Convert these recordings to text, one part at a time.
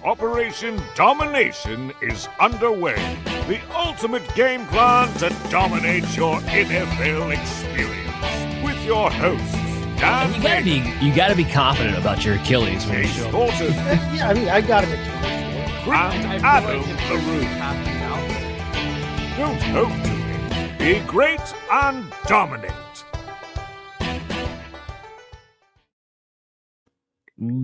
Operation Domination is underway. The ultimate game plan to dominate your NFL experience. With your hosts, Dan You gotta be confident about your Achilles when you Chase show up. Thornton, Yeah, I mean, I got it. and Adam LaRue. Don't hope to be great and dominate.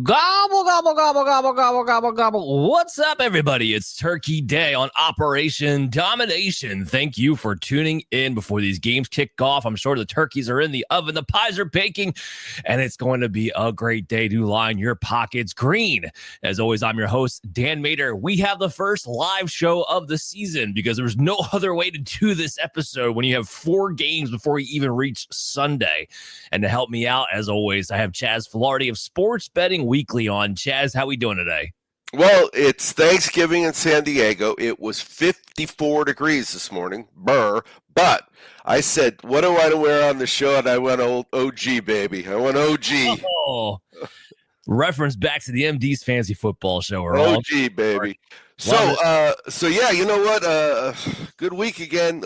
Gobble, gobble, gobble, gobble, gobble, gobble, gobble. What's up, everybody? It's Turkey Day on Operation Domination. Thank you for tuning in before these games kick off. I'm sure the turkeys are in the oven, the pies are baking, and it's going to be a great day to line your pockets green. As always, I'm your host, Dan Mader. We have the first live show of the season because there's no other way to do this episode when you have 4 games before you even reach Sunday. And to help me out, as always, I have Chaz Filardi of Sports Betting Weekly on. Chaz, how we doing today? Well, it's Thanksgiving in San Diego. It was 54 degrees this morning. But I said, what do I wear on the show? And I went OG, baby. I went OG. Oh, reference back to the MD's Fantasy Football Show. OG, baby. So yeah, you know what? Good week again.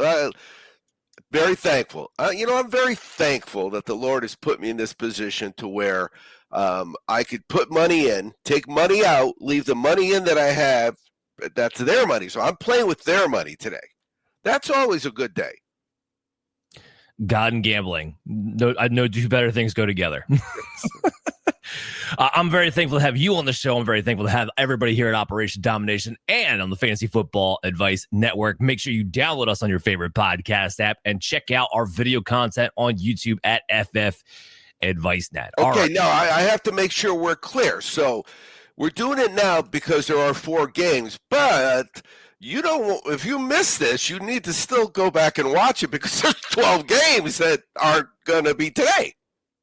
Very thankful. I'm very thankful that the Lord has put me in this position to where I could put money in, take money out, leave the money in that I have. That's their money. So I'm playing with their money today. That's always a good day. God and gambling. No, I know two better things go together. I'm very thankful to have you on the show. I'm very thankful to have everybody here at Operation Domination and on the Fantasy Football Advice Network. Make sure you download us on your favorite podcast app and check out our video content on YouTube at FF AdviceNet. Okay, right. now I have to make sure we're clear. So we're doing it now because there are 4 games, but you don't. If you miss this, you need to still go back and watch it because there's 12 games that aren't going to be today.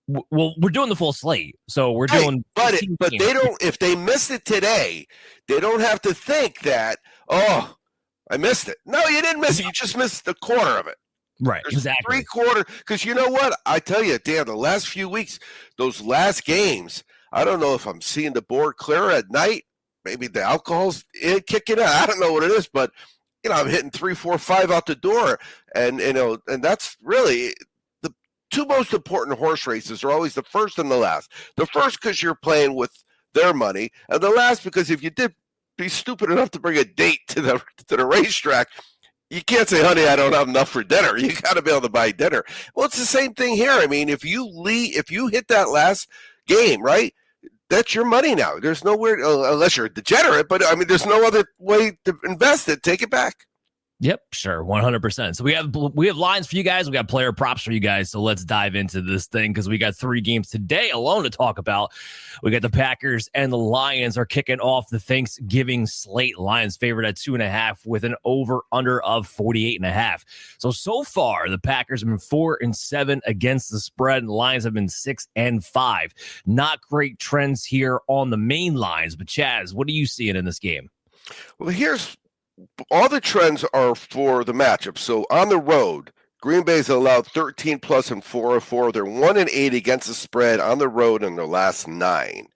Well, we're doing the full slate, so we're doing. But they don't. If they missed it today, they don't have to think that. Oh, I missed it. No, you didn't miss it. You just missed the quarter of it. Right, There's exactly. 3/4. Because you know what? I tell you, Dan, the last few weeks, those last games, I don't know if I'm seeing the board clearer at night. Maybe the alcohol's kicking in. I don't know what it is, but I'm hitting 3, 4, 5 out the door, and and that's really. 2 most important horse races are always the first and the last. The first because you're playing with their money, and the last because if you did be stupid enough to bring a date to the racetrack, you can't say, honey, I don't have enough for dinner. You got to be able to buy dinner. Well, it's the same thing here. I mean, if you hit that last game, right, that's your money now. There's nowhere, unless you're a degenerate, but I mean, there's no other way to invest it. Take it back. Yep, sure, 100%. So we have lines for you guys. We got player props for you guys. So let's dive into this thing because we got 3 games today alone to talk about. We got the Packers and the Lions are kicking off the Thanksgiving slate. Lions favored at 2.5 with an over/under of 48.5. So far the Packers have been 4-7 against the spread, and the Lions have been 6-5. Not great trends here on the main lines. But Chaz, what are you seeing in this game? Well, here's. All the trends are for the matchup. So on the road, Green Bay's allowed 13 plus and 4-4. They're 1-8 against the spread on the road in their last 9.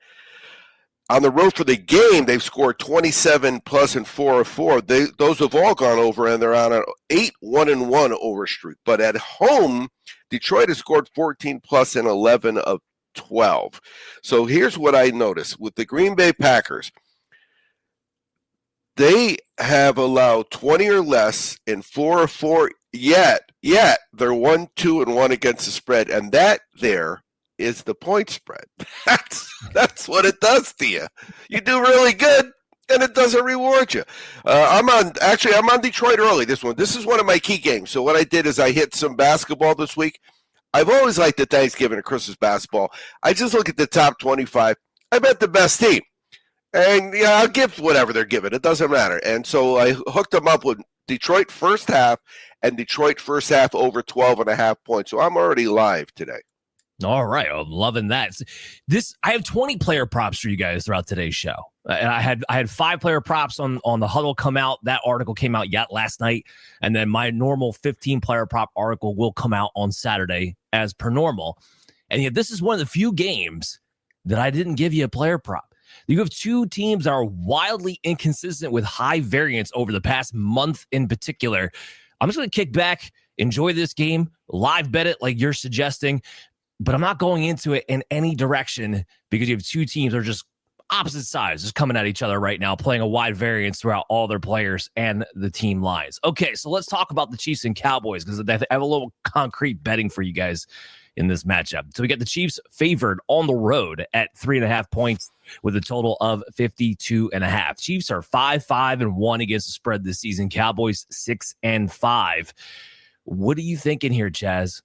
On the road for the game, they've scored 27 plus and 4-4. Those have all gone over, and they're on an 8-1-1 over streak. But at home, Detroit has scored 14 plus and 11 of 12. So here's what I noticed with the Green Bay Packers. They have allowed 20 or less in 4-4, yet they're 1-2-1 against the spread, and that there is the point spread. That's what it does to you. You do really good, and it doesn't reward you. I'm on Detroit early this one. This is one of my key games. So what I did is I hit some basketball this week. I've always liked the Thanksgiving and Christmas basketball. I just look at the top 25. I bet the best team. And, I'll give whatever they're giving. It doesn't matter. And so I hooked them up with Detroit first half and Detroit first half over 12.5 points. So I'm already live today. All right. I'm loving that. I have 20 player props for you guys throughout today's show. And I had 5 player props on the huddle come out. That article came out last night. And then my normal 15 player prop article will come out on Saturday as per normal. And yet this is one of the few games that I didn't give you a player prop. You have two teams that are wildly inconsistent with high variance over the past month in particular. I'm just going to kick back, enjoy this game, live bet it like you're suggesting, but I'm not going into it in any direction because you have two teams that are just opposite sides, just coming at each other right now, playing a wide variance throughout all their players and the team lines. Okay, so let's talk about the Chiefs and Cowboys because I have a little concrete betting for you guys in this matchup. So we got the Chiefs favored on the road at 3.5 points with a total of 52.5. Chiefs are 5-5-1 against the spread this season. Cowboys 6-5. What are you thinking here, Chaz?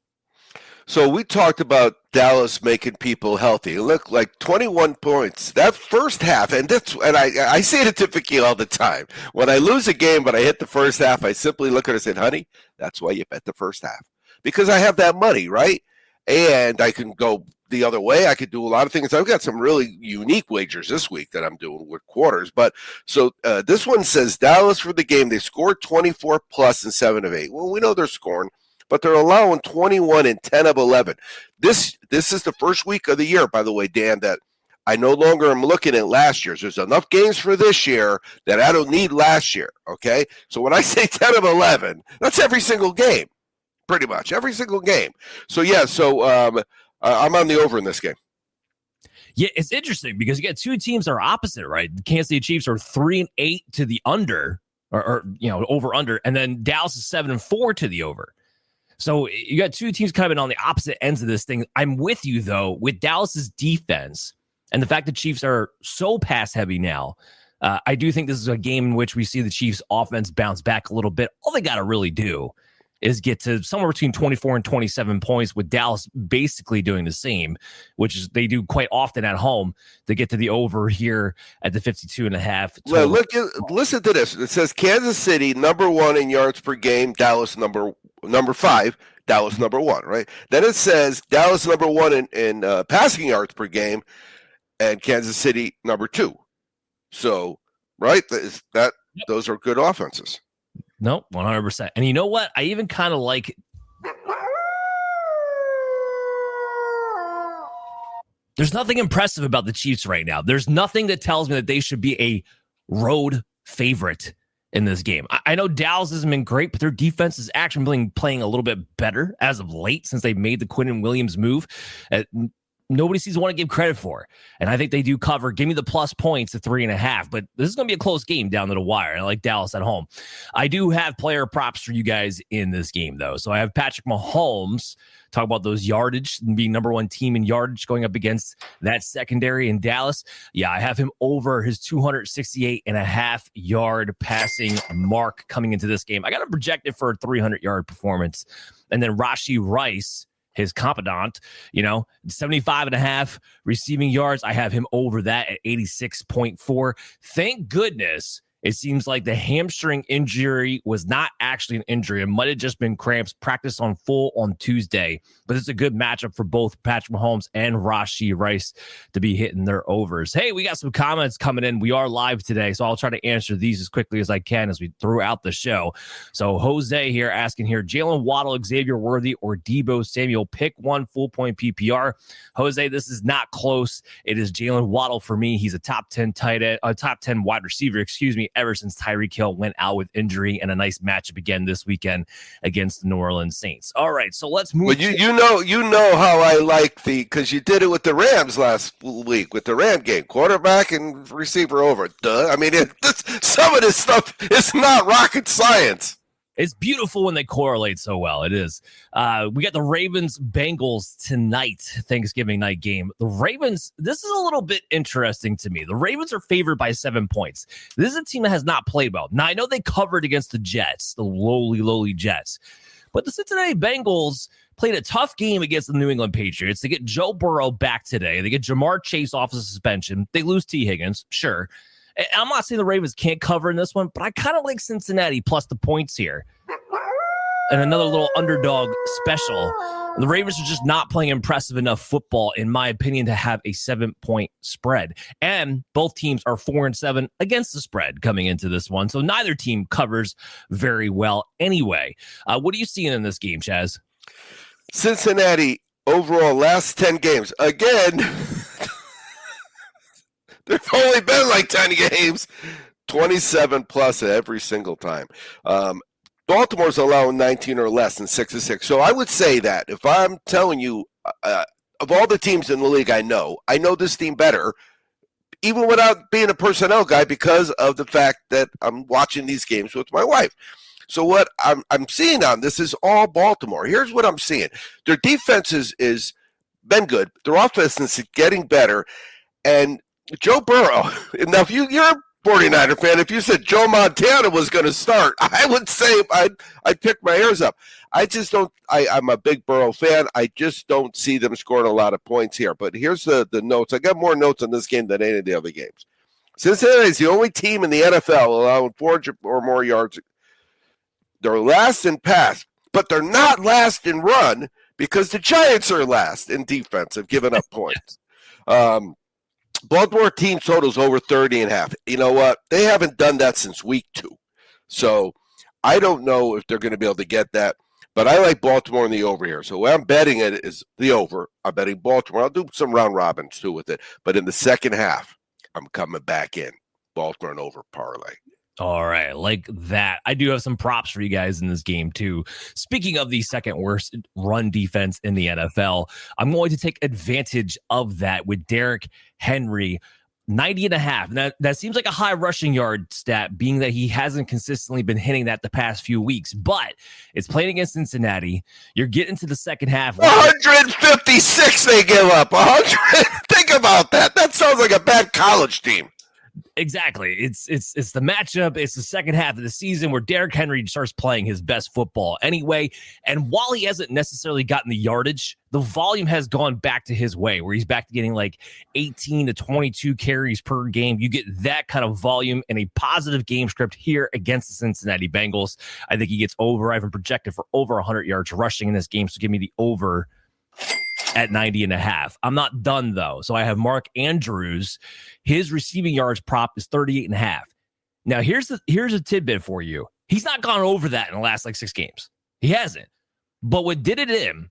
So we talked about Dallas making people healthy. Look, like 21 points. That first half, and I say it to Vicky all the time. When I lose a game, but I hit the first half, I simply look at her and say, honey, that's why you bet the first half. Because I have that money, right? And I can go the other way. I could do a lot of things. I've got some really unique wagers this week that I'm doing with quarters. But so this one says Dallas for the game. They scored 24 plus in 7 of 8. Well, we know they're scoring, but they're allowing 21 in 10 of 11. This is the first week of the year, by the way, Dan, that I no longer am looking at last year's. There's enough games for this year that I don't need last year, okay? So when I say 10 of 11, that's every single game, pretty much, every single game. So, yeah, I'm on the over in this game. Yeah, it's interesting because you got two teams that are opposite, right? The Kansas City Chiefs are 3-8 to the under, or over under, and then Dallas is 7-4 to the over. So you got two teams kind of on the opposite ends of this thing. I'm with you, though, with Dallas's defense and the fact that Chiefs are so pass heavy now. I do think this is a game in which we see the Chiefs offense bounce back a little bit. All they got to really do is get to somewhere between 24 and 27 points, with Dallas basically doing the same, which is they do quite often at home. They get to the over here at the 52.5. Well, listen to this. It says Kansas City number 1 in yards per game, Dallas number 5, Dallas number 1, right? Then it says Dallas number 1 in passing yards per game, and Kansas City number 2. So, right, those are good offenses. No, 100%. And you know what? I even kind of like. There's nothing impressive about the Chiefs right now. There's nothing that tells me that they should be a road favorite in this game. I know Dallas hasn't been great, but their defense is actually been playing a little bit better as of late since they made the Quinnen Williams move. Nobody seems to want to give credit for. And I think they do cover. Give me the plus points at 3.5. But this is going to be a close game down to the wire. I like Dallas at home. I do have player props for you guys in this game, though. So I have Patrick Mahomes. Talk about those yardage and being number 1 team in yardage going up against that secondary in Dallas. Yeah, I have him over his 268.5 yard passing mark coming into this game. I got him projected for a 300-yard performance. And then Rashee Rice, his confidant, 75.5 receiving yards. I have him over that at 86.4. Thank goodness it seems like the hamstring injury was not actually an injury. It might have just been cramps. Practice on full on Tuesday. But it's a good matchup for both Patrick Mahomes and Rashee Rice to be hitting their overs. Hey, we got some comments coming in. We are live today, so I'll try to answer these as quickly as I can as we throw out the show. So Jose here asking here, Jalen Waddle, Xavier Worthy, or Deebo Samuel? Pick one, full point PPR. Jose, this is not close. It is Jalen Waddle for me. He's a top 10 top 10 wide receiver, ever since Tyreek Hill went out with injury, and a nice matchup again this weekend against the New Orleans Saints. All right, so let's move. Well, you know how I like because you did it with the Rams last week with the Ram game, quarterback and receiver over. Duh. I mean, some of this stuff is not rocket science. It's beautiful when they correlate so well. It is. We got the Ravens-Bengals tonight, Thanksgiving night game. The Ravens, this is a little bit interesting to me. The Ravens are favored by 7 points. This is a team that has not played well. Now, I know they covered against the Jets, the lowly Jets. But the Cincinnati Bengals played a tough game against the New England Patriots. They get Joe Burrow back today. They get Jamar Chase off of suspension. They lose T. Higgins, sure. I'm not saying the Ravens can't cover in this one, but I kind of like Cincinnati plus the points here. And another little underdog special. The Ravens are just not playing impressive enough football, in my opinion, to have a 7-point spread. And both teams are 4-7 against the spread coming into this one. So neither team covers very well anyway. What are you seeing in this game, Chaz? Cincinnati overall last 10 games. Again, There've only been like 10 games, 27 plus every single time. Baltimore's allowing 19 or less in 6 of 6. So I would say that if I'm telling you, of all the teams in the league I know this team better, even without being a personnel guy, because of the fact that I'm watching these games with my wife. So what I'm seeing on this is all Baltimore. Here's what I'm seeing. Their defense is been good. Their offense is getting better. And Joe Burrow, now if you're a 49er fan, if you said Joe Montana was going to start, I would say I'd pick my ears up. I just don't – I'm a big Burrow fan. I just don't see them scoring a lot of points here. But here's the notes. I got more notes on this game than any of the other games. Cincinnati is the only team in the NFL allowing 400 or more yards. They're last in pass, but they're not last in run because the Giants are last in defense, have given up points. Baltimore team totals over 30.5. You know what? They haven't done that since week 2. So I don't know if they're going to be able to get that, but I like Baltimore in the over here. So where I'm betting it is the over. I'm betting Baltimore. I'll do some round robins too with it. But in the second half, I'm coming back in. Baltimore and over parlay. All right, like that. I do have some props for you guys in this game, too. Speaking of the second worst run defense in the NFL, I'm going to take advantage of that with Derrick Henry, 90.5. Now, that seems like a high rushing yard stat, being that he hasn't consistently been hitting that the past few weeks, but it's playing against Cincinnati. You're getting to the second half. 156 they give up. 100. Think about that. That sounds like a bad college team. Exactly. It's the matchup. It's the second half of the season where Derrick Henry starts playing his best football anyway. And while he hasn't necessarily gotten the yardage, the volume has gone back to his way, where he's back to getting like 18 to 22 carries per game. You get that kind of volume and a positive game script here against the Cincinnati Bengals. I think he gets over. I've been projected for over 100 yards rushing in this game. So give me the over at 90.5. I'm not done though. So I have Mark Andrews. His receiving yards prop is 38.5. Now here's a tidbit for you. He's not gone over that in the last like 6 games. He hasn't. But what did it in,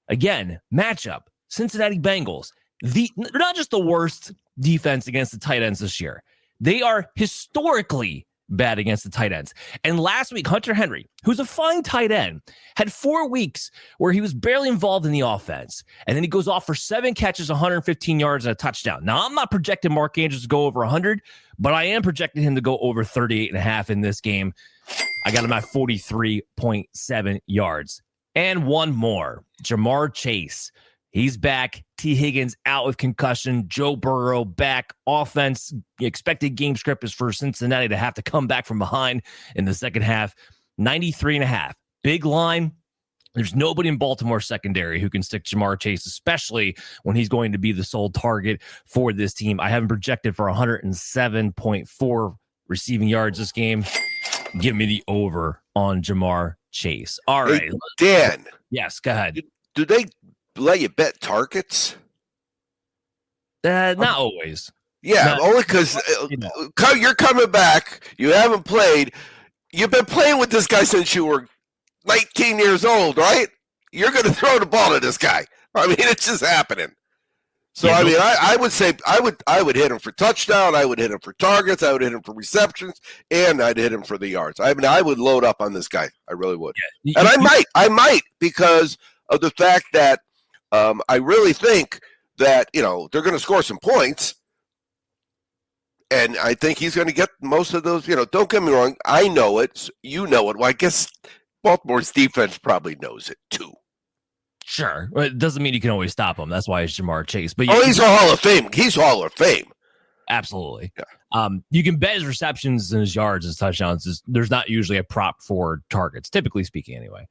again, matchup, Cincinnati Bengals. They're not just the worst defense against the tight ends this year. They are historically bad against the tight ends. And last week, Hunter Henry, who's a fine tight end, had 4 weeks where he was barely involved in the offense. And then he goes off for 7 catches, 115 yards, and a touchdown. Now, I'm not projecting Mark Andrews to go over 100, but I am projecting him to go over 38.5 in this game. I got him at 43.7 yards. And one more, Jamar Chase. He's back. T. Higgins out with concussion. Joe Burrow back. Offense, expected game script is for Cincinnati to have to come back from behind in the second half. 93.5. Big line. There's nobody in Baltimore secondary who can stick Jamar Chase, especially when he's going to be the sole target for this team. I have him projected for 107.4 receiving yards this game. Give me the over on Jamar Chase. All right. Hey, Dan. Yes, go ahead. Do they let you bet targets? Not always. Yeah, only because you're coming back. You haven't played. You've been playing with this guy since you were 19 years old, right? You're going to throw the ball at this guy. I mean, it's just happening. So, yeah, I mean, I would say I would hit him for touchdown. I would hit him for targets. I would hit him for receptions, and I'd hit him for the yards. I mean, I would load up on this guy. I really would. Yeah. And I might because of the fact that I really think that, they're going to score some points. And I think he's going to get most of those. Don't get me wrong. I know it. You know it. Well, I guess Baltimore's defense probably knows it too. Sure. It doesn't mean you can always stop him. That's why it's Jamar Chase. But he's a Hall of Fame. He's Hall of Fame. Absolutely. Yeah. You can bet his receptions and his yards, his touchdowns. There's not usually a prop for targets, typically speaking anyway.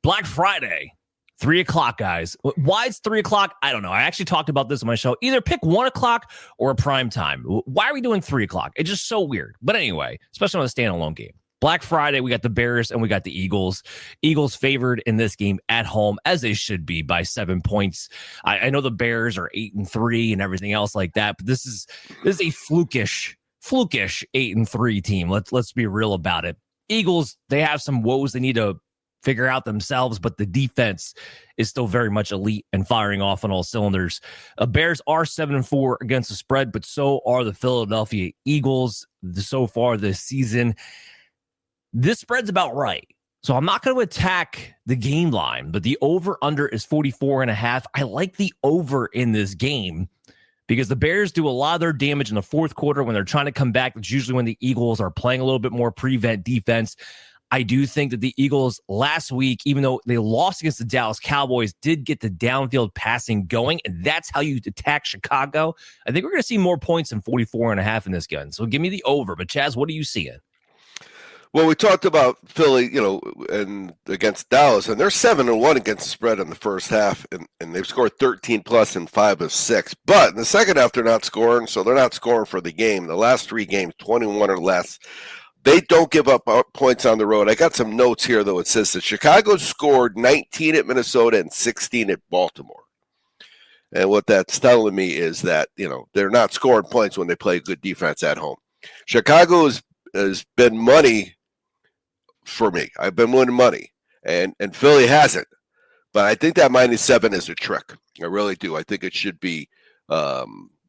Black Friday. 3:00, guys. Why it's 3:00? I don't know. I actually talked about this on my show. Either pick 1:00 or a prime time. Why are we doing 3:00? It's just so weird. But anyway, especially on a standalone game. Black Friday, we got the Bears and we got the Eagles. Eagles favored in this game at home, as they should be, by 7 points. I know the Bears are 8-3 and everything else like that, but this is a flukish 8-3 team. Let's be real about it. Eagles, they have some woes they need to figure out themselves, but the defense is still very much elite and firing off on all cylinders. Bears are 7-4 against the spread, but so are the Philadelphia Eagles so far this season. This spread's about right. So I'm not going to attack the game line, but the over-under is 44.5. I like the over in this game because the Bears do a lot of their damage in the fourth quarter when they're trying to come back. That's usually when the Eagles are playing a little bit more prevent defense. I do think that the Eagles last week, even though they lost against the Dallas Cowboys, did get the downfield passing going, and that's how you attack Chicago. I think we're going to see more points than 44.5 in this gun. So give me the over. But Chaz, what are you seeing? Well, we talked about Philly, and against Dallas, and they're 7-1 against the spread in the first half, and they've scored 13 plus in 5 of 6. But in the second half, they're not scoring, so they're not scoring for the game. The last 3 games, 21 or less. They don't give up points on the road. I got some notes here, though. It says that Chicago scored 19 at Minnesota and 16 at Baltimore. And what that's telling me is that, they're not scoring points when they play good defense at home. Chicago has been money for me. I've been winning money, and Philly hasn't. But I think that -7 is a trick. I really do. I think it should be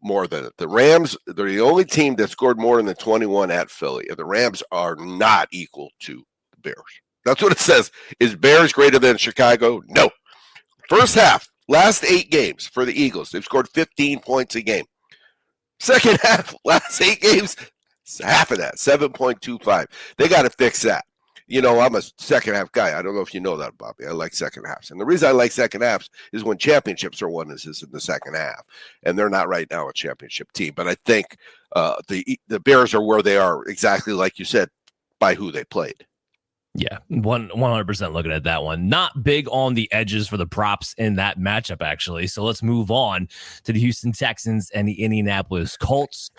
more than it. The Rams, they're the only team that scored more than 21 at Philly. And the Rams are not equal to the Bears. That's what it says. Is Bears greater than Chicago? No. First half, last 8 games for the Eagles, they've scored 15 points a game. Second half, last 8 games, half of that, 7.25. They got to fix that. I'm a second half guy. I don't know if you know that about me. I like second halves. And the reason I like second halves is when championships are won is in the second half. And they're not right now a championship team. But I think the Bears are where they are, exactly like you said, by who they played. Yeah, 100% looking at that one. Not big on the edges for the props in that matchup, actually. So let's move on to the Houston Texans and the Indianapolis Colts.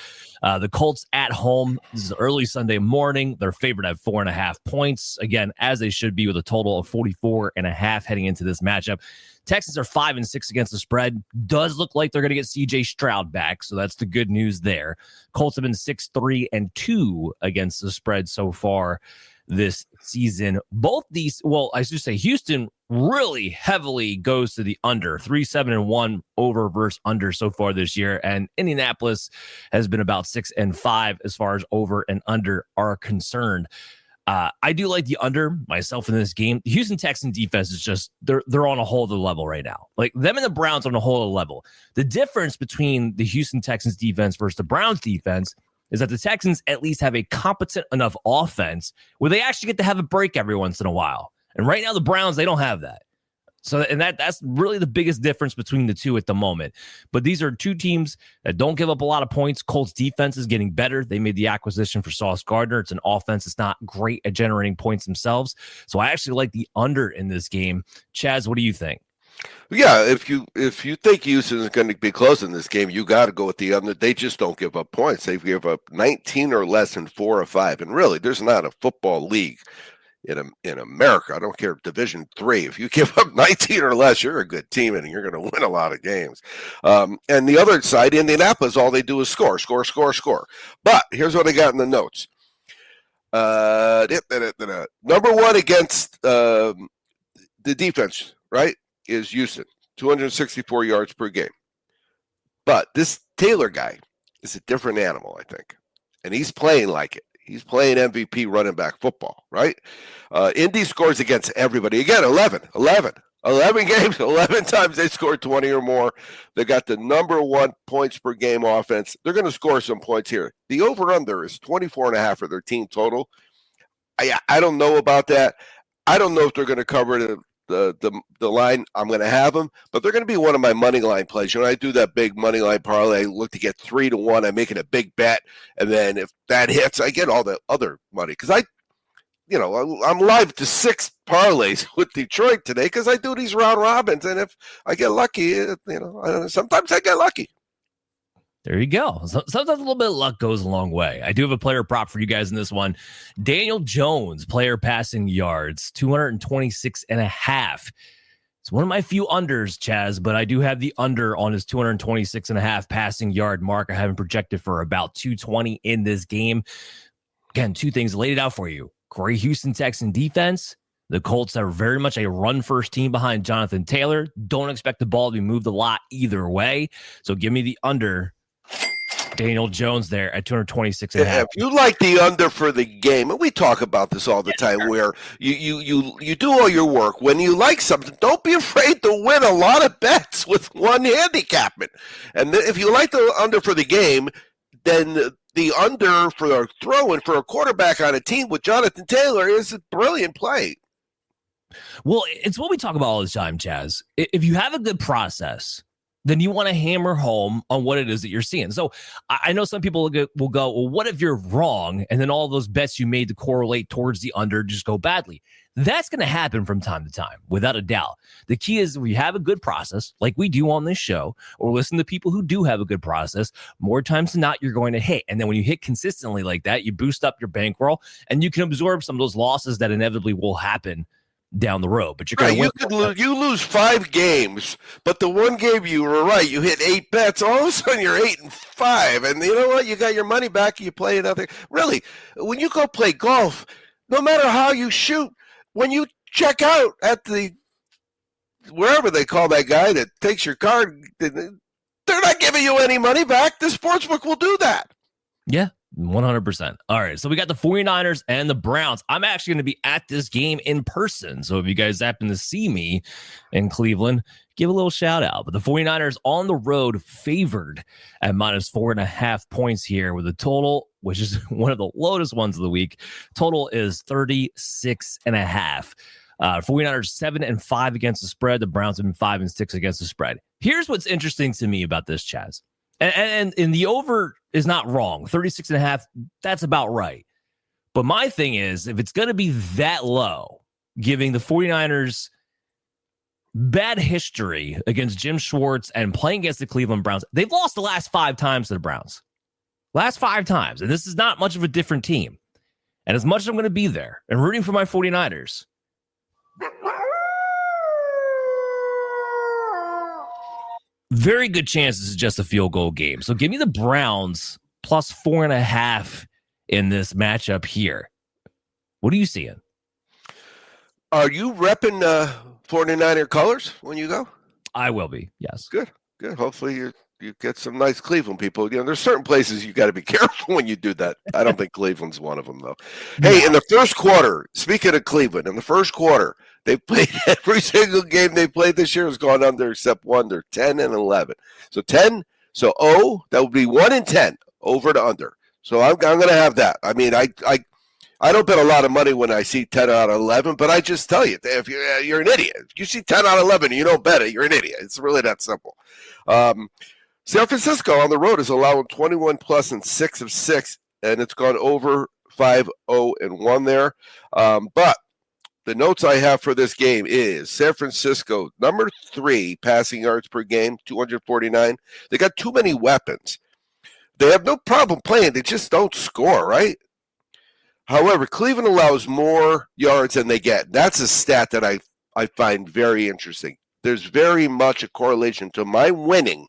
The Colts at home. This is early Sunday morning. They're favored at 4.5 points. Again, as they should be, with a total of 44.5 heading into this matchup. Texans are 5-6 against the spread. Does look like they're going to get C.J. Stroud back, so that's the good news there. Colts have been 6-3-2 against the spread so far this season. Both these, I should say Houston really heavily goes to the under, 3-7-1 over versus under so far this year. And Indianapolis has been about 6-5 as far as over and under are concerned. I do like the under myself in this game. The Houston Texans defense is just, they're on a whole other level right now. Like them and the Browns on a whole other level. The difference between the Houston Texans defense versus the Browns defense is that the Texans at least have a competent enough offense where they actually get to have a break every once in a while. And right now, the Browns, they don't have that. So, and that's really the biggest difference between the two at the moment. But these are two teams that don't give up a lot of points. Colts defense is getting better. They made the acquisition for Sauce Gardner. It's an offense that's not great at generating points themselves. So I actually like the under in this game. Chaz, what do you think? Yeah, if you think Houston is going to be close in this game, you got to go with the under. They just don't give up points. They give up 19 or less in 4 or 5. And really, there's not a football league in America. I don't care, Division III. If you give up 19 or less, you're a good team and you're going to win a lot of games. And the other side, Indianapolis, all they do is score. But here's what I got in the notes. Number one against the defense, right, is Houston, 264 yards per game. But this Taylor guy is a different animal, I think. And he's playing like it. He's playing MVP running back football, right? Indy scores against everybody. Again, 11 games, 11 times they scored 20 or more. They got the number 1 points per game offense. They're going to score some points here. The over-under is 24.5 for their team total. I don't know about that. I don't know if they're going to cover the line. I'm going to have them, but they're going to be one of my money line plays. I do that big money line parlay, I look to get 3-1. I make it a big bet, and then if that hits, I get all the other money because I'm live to 6 parlays with Detroit today because I do these round robins, and if I get lucky, sometimes I get lucky. There you go. Sometimes a little bit of luck goes a long way. I do have a player prop for you guys in this one. Daniel Jones, player passing yards, 226.5. It's one of my few unders, Chaz, but I do have the under on his 226.5 passing yard mark. I have him projected for about 220 in this game. Again, 2 things laid it out for you. Great Houston Texan defense. The Colts are very much a run-first team behind Jonathan Taylor. Don't expect the ball to be moved a lot either way. So give me the under. Daniel Jones there at 226.5. If you like the under for the game, and we talk about this all the time, where you do all your work. When you like something, don't be afraid to win a lot of bets with one handicapment. And if you like the under for the game, then the under for a throw-in for a quarterback on a team with Jonathan Taylor is a brilliant play. Well, it's what we talk about all the time, Chaz. If you have a good process, then you want to hammer home on what it is that you're seeing. So I know some people will go, well, what if you're wrong? And then all those bets you made to correlate towards the under just go badly. That's going to happen from time to time, without a doubt. The key is we have a good process like we do on this show, or listen to people who do have a good process. More times than not, you're going to hit. And then when you hit consistently like that, you boost up your bankroll and you can absorb some of those losses that inevitably will happen down the road. But you're going to you lose 5 games, but the one game you were right, you hit 8 bets, all of a sudden you're 8-5, and you know what, you got your money back, you play another. Really, when you go play golf, no matter how you shoot, when you check out at the wherever they call that guy that takes your card, they're not giving you any money back. The sportsbook will do that. Yeah, 100%. All right, so we got the 49ers and the Browns. I'm actually going to be at this game in person. So if you guys happen to see me in Cleveland, give a little shout out. But the 49ers on the road favored at -4.5 points here with a total, which is one of the lowest ones of the week. Total is 36.5. 49ers 7-5 against the spread. The Browns have been 5-6 against the spread. Here's what's interesting to me about this, Chaz. And the over is not wrong. 36.5, that's about right. But my thing is, if it's going to be that low, giving the 49ers bad history against Jim Schwartz and playing against the Cleveland Browns, they've lost the last 5 times to the Browns. Last 5 times. And this is not much of a different team. And as much as I'm going to be there and rooting for my 49ers, very good chance this is just a field goal game. So give me the Browns plus 4.5 in this matchup here. What are you seeing? Are you repping 49er colors when you go? I will be, yes. Good. Hopefully you get some nice Cleveland people. You know, there's certain places you got to be careful when you do that. I don't think Cleveland's one of them, though. Hey, in the first quarter, speaking of Cleveland, in the first quarter, they played every single game they played this year has gone under except one. They're 10-11. So 10, that would be 1-10 over to under. So I'm going to have that. I mean, I don't bet a lot of money when I see 10 out of 11, but I just tell you, if you're an idiot. If you see 10 out of 11 and you don't bet it, you're an idiot. It's really that simple. San Francisco on the road is allowing 21 plus and 6 of 6, and it's gone over 5-0-1 there. But the notes I have for this game is San Francisco, number 3 passing yards per game, 249. They got too many weapons. They have no problem playing. They just don't score, right? However, Cleveland allows more yards than they get. That's a stat that I find very interesting. There's very much a correlation to my winning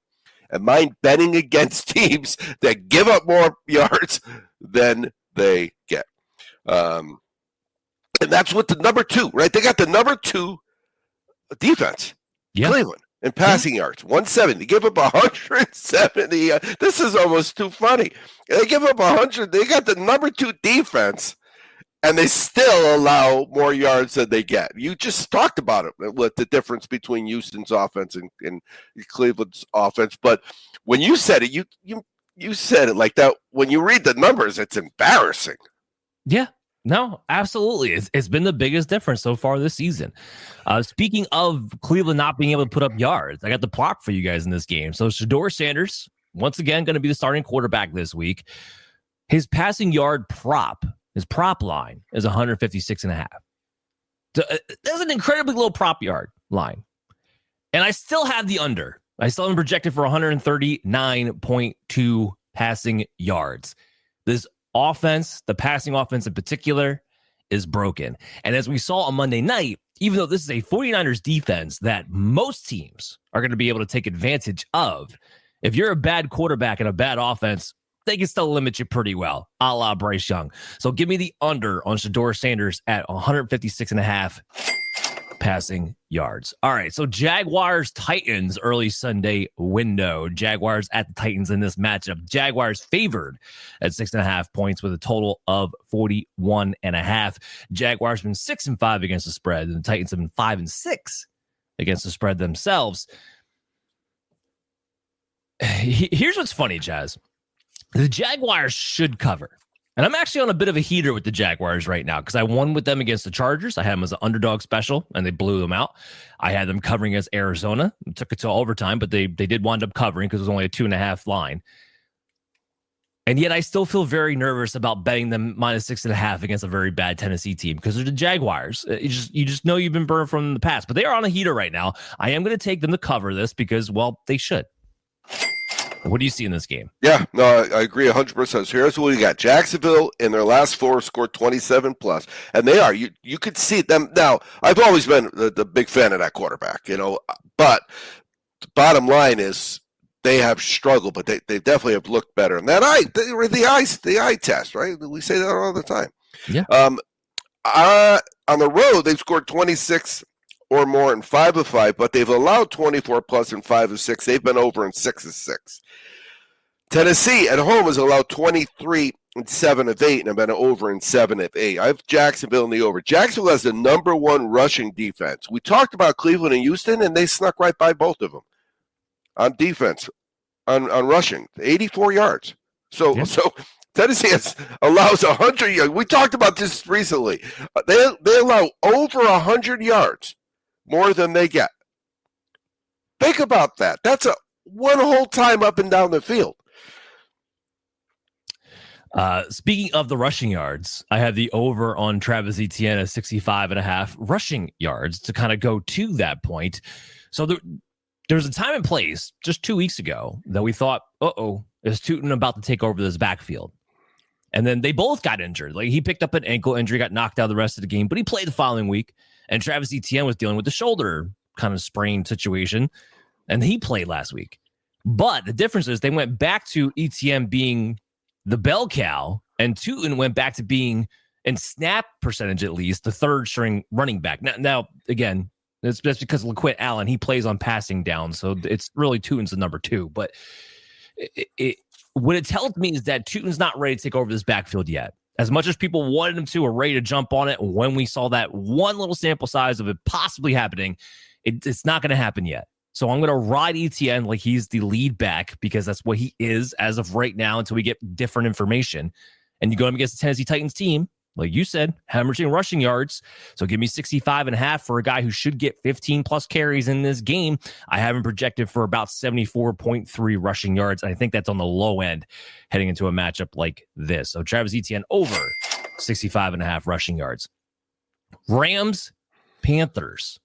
and my betting against teams that give up more yards than they get. And that's what the number 2, right? They got the number 2 defense, Cleveland, in passing yards, 170. They give up 170. This is almost too funny. They give up 100. They got the number 2 defense, and they still allow more yards than they get. You just talked about it with the difference between Houston's offense and Cleveland's offense. But when you said it, you said it like that. When you read the numbers, it's embarrassing. Yeah. No, absolutely. It's been the biggest difference so far this season. Speaking of Cleveland not being able to put up yards, I got the prop for you guys in this game. So Shedeur Sanders, once again, going to be the starting quarterback this week. His passing yard prop, his prop line is 156.5. That's an incredibly low prop yard line. And I still have the under. I still have him projected for 139.2 passing yards. This offense, the passing offense in particular, is broken. And as we saw on Monday night, even though this is a 49ers defense that most teams are going to be able to take advantage of, if you're a bad quarterback and a bad offense, they can still limit you pretty well, a la Bryce Young. So give me the under on Shedeur Sanders at 156.5 passing yards. All right, so Jaguars-Titans early Sunday window. Jaguars at the Titans in this matchup. Jaguars favored at 6.5 points with a total of 41.5. Jaguars been 6-5 against the spread, and the Titans have been 5-6 against the spread themselves. Here's what's funny, Jazz. The Jaguars should cover. And I'm actually on a bit of a heater with the Jaguars right now because I won with them against the Chargers. I had them as an underdog special, and they blew them out. I had them covering against Arizona. It took it to overtime, but they did wind up covering because it was only a 2.5 line. And yet I still feel very nervous about betting them minus 6.5 against a very bad Tennessee team because they're the Jaguars. You just know you've been burned from the past. But they are on a heater right now. I am going to take them to cover this because, well, they should. What do you see in this game? Yeah, no, I agree 100%. So here's what we got. Jacksonville in their last 4 scored 27 plus, and they are. You could see them. Now, I've always been the big fan of that quarterback, but the bottom line is they have struggled, but they definitely have looked better. And the eye test, right? We say that all the time. Yeah. On the road, they've scored 26 or more in 5 of 5, but they've allowed 24 plus in 5 of 6. They've been over in 6 of 6. Tennessee at home has allowed 23 in 7 of 8 and have been over in 7 of 8. I have Jacksonville in the over. Jacksonville has the number 1 rushing defense. We talked about Cleveland and Houston, and they snuck right by both of them on defense, on rushing, 84 yards. So Tennessee allows 100 yards. We talked about this recently. They allow over 100 yards. More than they get. Think about that. That's one whole time up and down the field. Speaking of the rushing yards, I have the over on Travis Etienne at 65.5 rushing yards to kind of go to that point. So there's a time and place just 2 weeks ago that we thought, is Tootin about to take over this backfield? And then they both got injured. Like he picked up an ankle injury, got knocked out the rest of the game, but he played the following week. And Travis Etienne was dealing with the shoulder kind of sprain situation, and he played last week. But the difference is they went back to Etienne being the bell cow, and Tootin went back to being, in snap percentage at least, the third string running back. Now again, that's because LaQuint Allen, he plays on passing down, so it's really Tootin's the number 2. But what it tells me is that Tootin's not ready to take over this backfield yet. As much as people wanted him to, were ready to jump on it, when we saw that one little sample size of it possibly happening, it's not going to happen yet. So I'm going to ride Etienne like he's the lead back because that's what he is as of right now until we get different information. And you go up against the Tennessee Titans team, like you said, hemorrhaging rushing yards. So give me 65.5 for a guy who should get 15 plus carries in this game. I have him projected for about 74.3 rushing yards. And I think that's on the low end heading into a matchup like this. So Travis Etienne over 65.5 rushing yards. Rams, Panthers.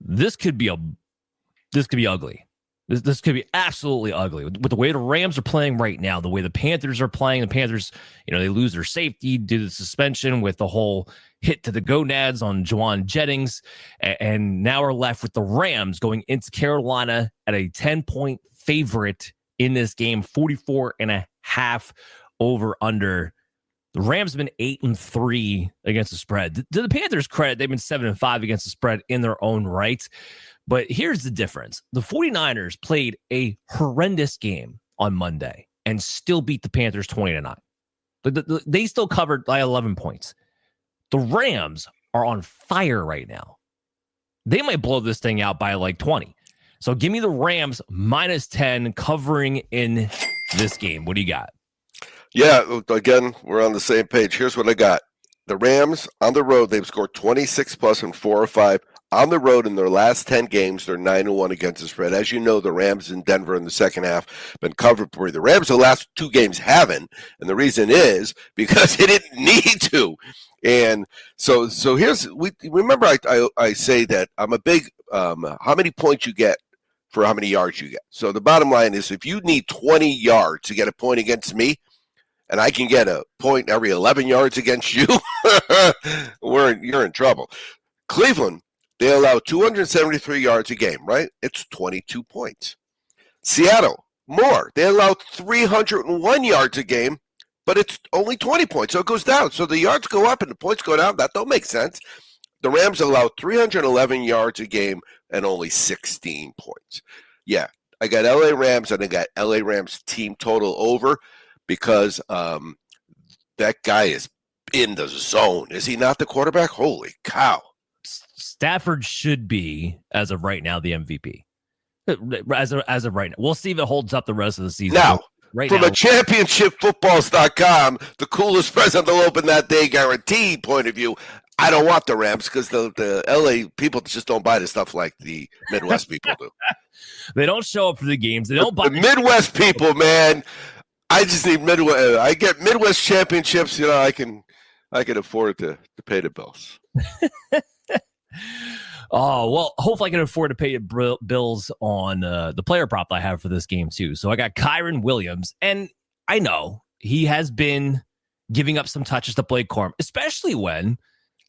This could be ugly. This could be absolutely ugly. With the way the Rams are playing right now, the way the Panthers are playing, the Panthers, they lose their safety due to the suspension with the whole hit to the gonads on Juwan Jennings. And now we're left with the Rams going into Carolina at a 10-point favorite in this game, 44.5 over under. The Rams have been 8-3 against the spread. To the Panthers' credit, they've been 7-5 against the spread in their own right. But here's the difference. The 49ers played a horrendous game on Monday and still beat the Panthers 20-9. They still covered by 11 points. The Rams are on fire right now. They might blow this thing out by like 20. So give me the Rams minus 10 covering in this game. What do you got? Yeah, again, we're on the same page. Here's what I got. The Rams on the road, they've scored 26 plus in 4 or 5. On the road in their last 10 games, they're 9-1 against the spread. As you know, the Rams in Denver in the second half been covered for. The Rams the last 2 games haven't, and the reason is because they didn't need to. And so remember I say that I'm a big how many points you get for how many yards you get. So the bottom line is if you need 20 yards to get a point against me, and I can get a point every 11 yards against you, you're in trouble. Cleveland, they allow 273 yards a game, right? It's 22 points. Seattle, more. They allow 301 yards a game, but it's only 20 points, so it goes down. So the yards go up and the points go down. That don't make sense. The Rams allow 311 yards a game and only 16 points. Yeah, I got LA Rams and I got LA Rams team total over because that guy is in the zone. Is he not the quarterback? Holy cow. Stafford should be, as of right now, the MVP. As of right now. We'll see if it holds up the rest of the season. Now, right from now, a championshipfootballs.com, the coolest present they'll open that day guaranteed point of view, I don't want the Rams because the LA people just don't buy the stuff like the Midwest people do. They don't show up for the games. They don't buy the Midwest people, man. I just need Midwest. I get Midwest championships. You know, I can afford to pay the bills. Oh, well, hopefully I can afford to pay bills on the player prop I have for this game, too. So I got Kyren Williams, and I know he has been giving up some touches to Blake Corum, especially when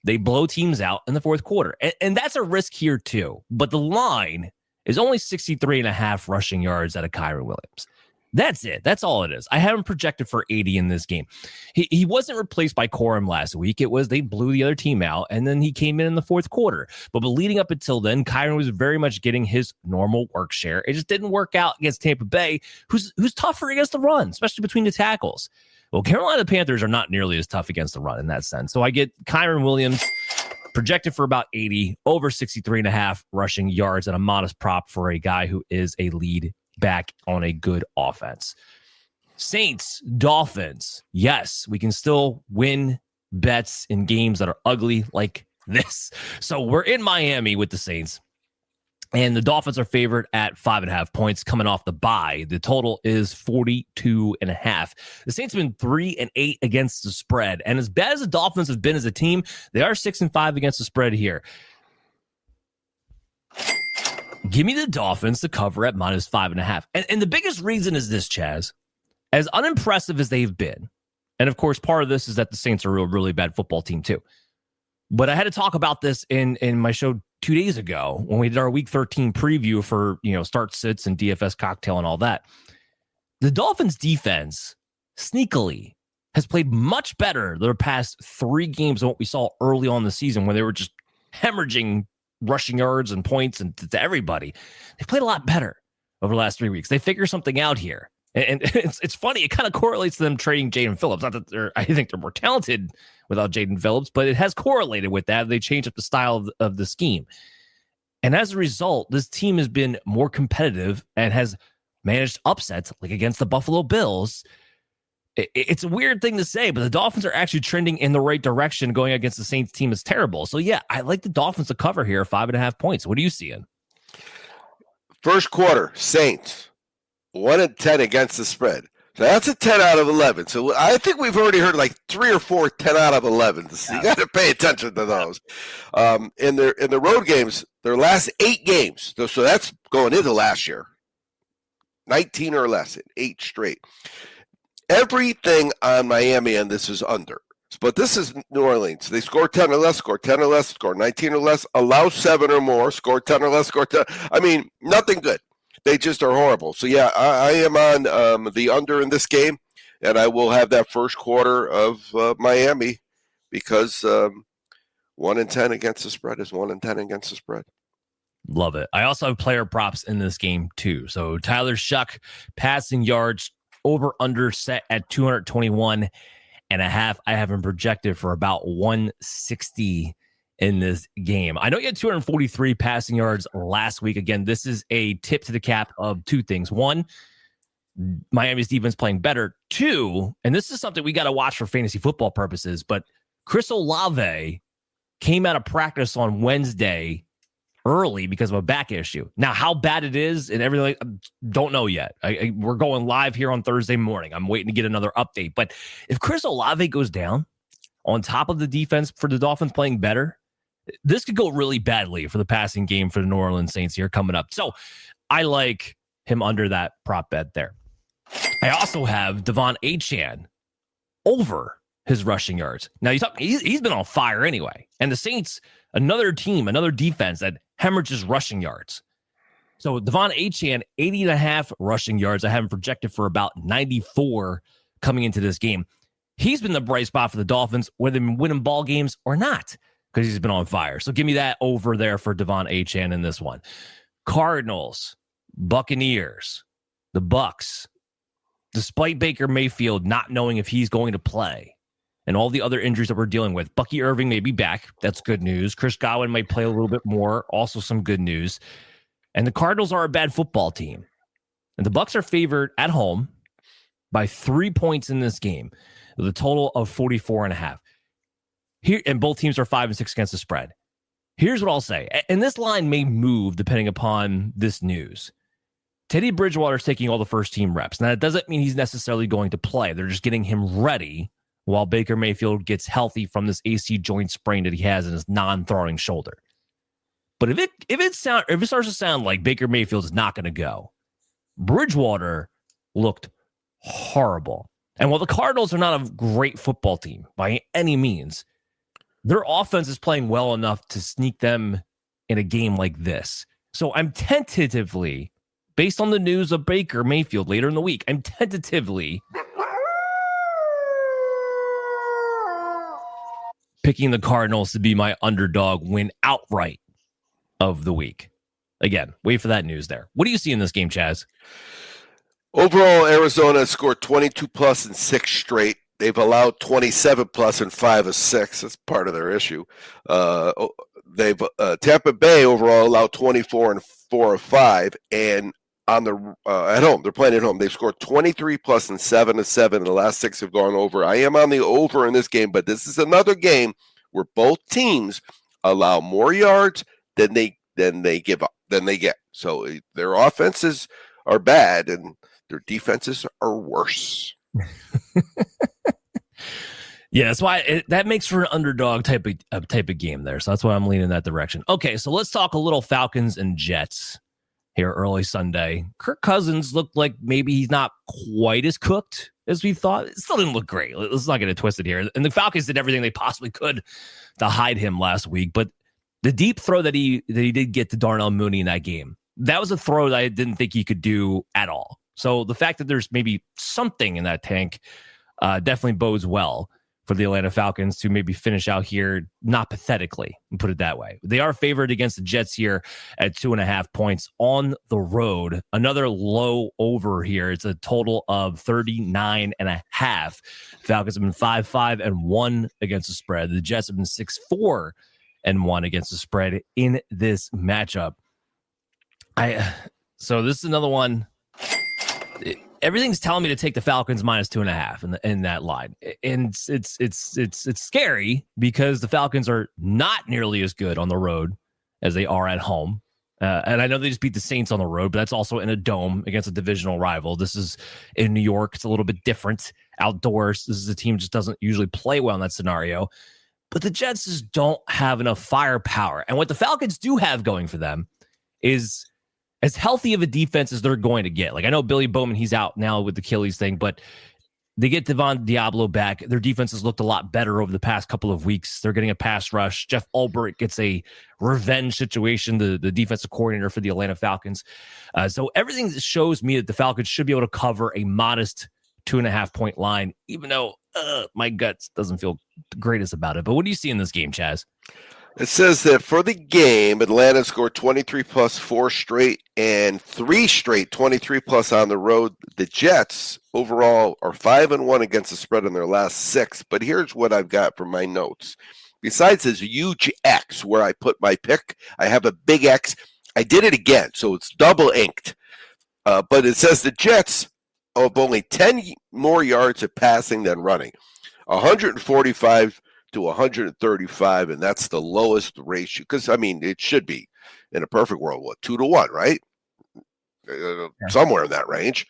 they blow teams out in the fourth quarter. And that's a risk here, too. But the line is only 63.5 rushing yards out of Kyren Williams. That's it. That's all it is. I have him projected for 80 in this game. He wasn't replaced by Corum last week. It was they blew the other team out, and then he came in the fourth quarter. But leading up until then, Kyren was very much getting his normal work share. It just didn't work out against Tampa Bay, who's tougher against the run, especially between the tackles. Well, Carolina Panthers are not nearly as tough against the run in that sense. So I get Kyren Williams projected for about 80, over 63.5 rushing yards, and a modest prop for a guy who is a lead back on a good offense. Saints, Dolphins. Yes, we can still win bets in games that are ugly like this. So we're in Miami with the Saints, and the Dolphins are favored at 5.5 points coming off the bye. The total is 42.5. The Saints have been 3-8 against the spread, and as bad as the Dolphins have been as a team, they are 6-5 against the spread here. Give me the Dolphins to cover at minus 5.5. And the biggest reason is this, Chaz. As unimpressive as they've been, and of course, part of this is that the Saints are a really bad football team too. But I had to talk about this in my show 2 days ago when we did our Week 13 preview for, start sits and DFS cocktail and all that. The Dolphins defense sneakily has played much better their past 3 games than what we saw early on in the season when they were just hemorrhaging rushing yards and points and to everybody. They've played a lot better over the last 3 weeks. They figure something out here. And it's funny. It kind of correlates to them trading Jaden Phillips. Not that I think they're more talented without Jaden Phillips, but it has correlated with that. They changed up the style of the scheme. And as a result, this team has been more competitive and has managed upsets like against the Buffalo Bills. It's a weird thing to say, but the Dolphins are actually trending in the right direction. Going against the Saints team is terrible. So, yeah, I like the Dolphins to cover here, 5.5 points. What are you seeing? First quarter, Saints, 1-10 against the spread. So that's a 10 out of 11. So I think we've already heard like 3 or 4 10 out of 11. So you got to pay attention to those. In the road games, their last 8 games, so that's going into last year, 19 or less, 8 straight. Everything on Miami, and this is under. But this is New Orleans. They score 10 or less, score 10 or less, score 19 or less, allow 7 or more, score 10 or less, score 10. I mean, nothing good. They just are horrible. So, yeah, I am on the under in this game, and I will have that first quarter of Miami because 1-10 against the spread is 1-10 against the spread. Love it. I also have player props in this game, too. So, Tyler Shuck, passing yards, over under set at 221.5. I have him projected for about 160 in this game. I know you had 243 passing yards last week. Again, this is a tip to the cap of 2 things. 1, Miami's defense playing better. 2, and this is something we got to watch for fantasy football purposes, but Chris Olave came out of practice on Wednesday early because of a back issue. Now, how bad it is and everything, don't know yet. We're going live here on Thursday morning. I'm waiting to get another update. But if Chris Olave goes down on top of the defense for the Dolphins playing better, this could go really badly for the passing game for the New Orleans Saints here coming up. So I like him under that prop bet there. I also have Devon Achane over his rushing yards. Now, he's been on fire anyway. And the Saints, another team, another defense that hemorrhages rushing yards. So Devon Achane, 80.5 rushing yards. I have him projected for about 94 coming into this game. He's been the bright spot for the Dolphins, whether they've been winning ball games or not, because he's been on fire. So give me that over there for Devon Achane in this one. Cardinals, Buccaneers, the Bucks. Despite Baker Mayfield not knowing if he's going to play and all the other injuries that we're dealing with, Bucky Irving may be back. That's good news. Chris Godwin might play a little bit more. Also some good news. And the Cardinals are a bad football team. And the Bucks are favored at home by 3 points in this game, with a total of 44.5. Here, and both teams are 5 and 6 against the spread. Here's what I'll say. And this line may move depending upon this news. Teddy Bridgewater is taking all the first team reps. Now, that doesn't mean he's necessarily going to play. They're just getting him ready while Baker Mayfield gets healthy from this AC joint sprain that he has in his non-throwing shoulder. But if it starts to sound like Baker Mayfield is not going to go, Bridgewater looked horrible. And while the Cardinals are not a great football team by any means, their offense is playing well enough to sneak them in a game like this. So I'm tentatively, based on the news of Baker Mayfield later in the week, I'm tentatively picking the Cardinals to be my underdog win outright of the week. Again, wait for that news there. What do you see in this game, Chaz? Overall, Arizona scored 22 plus in 6 straight. They've allowed 27 plus in 5 of 6. That's part of their issue. They've Tampa Bay overall allowed 24 and 4 of 5, and on the at home, they're playing at home. They've scored 23 plus in 7 of 7, and the last 6 have gone over. I am on the over in this game, but this is another game where both teams allow more yards than they give up than they get. So their offenses are bad, and their defenses are worse. Yeah, that's why that makes for an underdog type of game there. So that's why I'm leaning in that direction. Okay, so let's talk a little Falcons and Jets here early Sunday. Kirk Cousins looked like maybe he's not quite as cooked as we thought. It still didn't look great. Let's not get it twisted here. And the Falcons did everything they possibly could to hide him last week. But the deep throw that he did get to Darnell Mooney in that game, that was a throw that I didn't think he could do at all. So the fact that there's maybe something in that tank definitely bodes well for the Atlanta Falcons to maybe finish out here, not pathetically, and put it that way. They are favored against the Jets here at 2.5 points on the road. Another low over here. It's a total of 39.5. Falcons have been 5-5-1 against the spread. The Jets have been 6-4-1 against the spread in this matchup. So this is another one. Everything's telling me to take the Falcons minus 2.5 in that line, and it's scary because the Falcons are not nearly as good on the road as they are at home. And I know they just beat the Saints on the road, but that's also in a dome against a divisional rival. This is in New York; it's a little bit different. Outdoors, this is a team just doesn't usually play well in that scenario. But the Jets just don't have enough firepower, and what the Falcons do have going for them is as healthy of a defense as they're going to get. Like, I know Billy Bowman, he's out now with the Achilles thing, but they get Devon Diablo back. Their defense has looked a lot better over the past couple of weeks. They're getting a pass rush. Jeff Ulbrich gets a revenge situation, the defensive coordinator for the Atlanta Falcons. So everything shows me that the Falcons should be able to cover a modest 2.5 point line, even though my guts doesn't feel the greatest about it. But what do you see in this game, Chaz? It says that for the game, Atlanta scored 23 plus 4 straight and 3 straight 23 plus on the road. The Jets overall are 5-1 against the spread in their last 6. But here's what I've got from my notes. Besides this huge X where I put my pick, I have a big X. I did it again, so it's double inked. But it says the Jets have only 10 more yards of passing than running. 145 to 135, and that's the lowest ratio. Because, I mean, it should be, in a perfect world, 2-1, right? Somewhere in that range.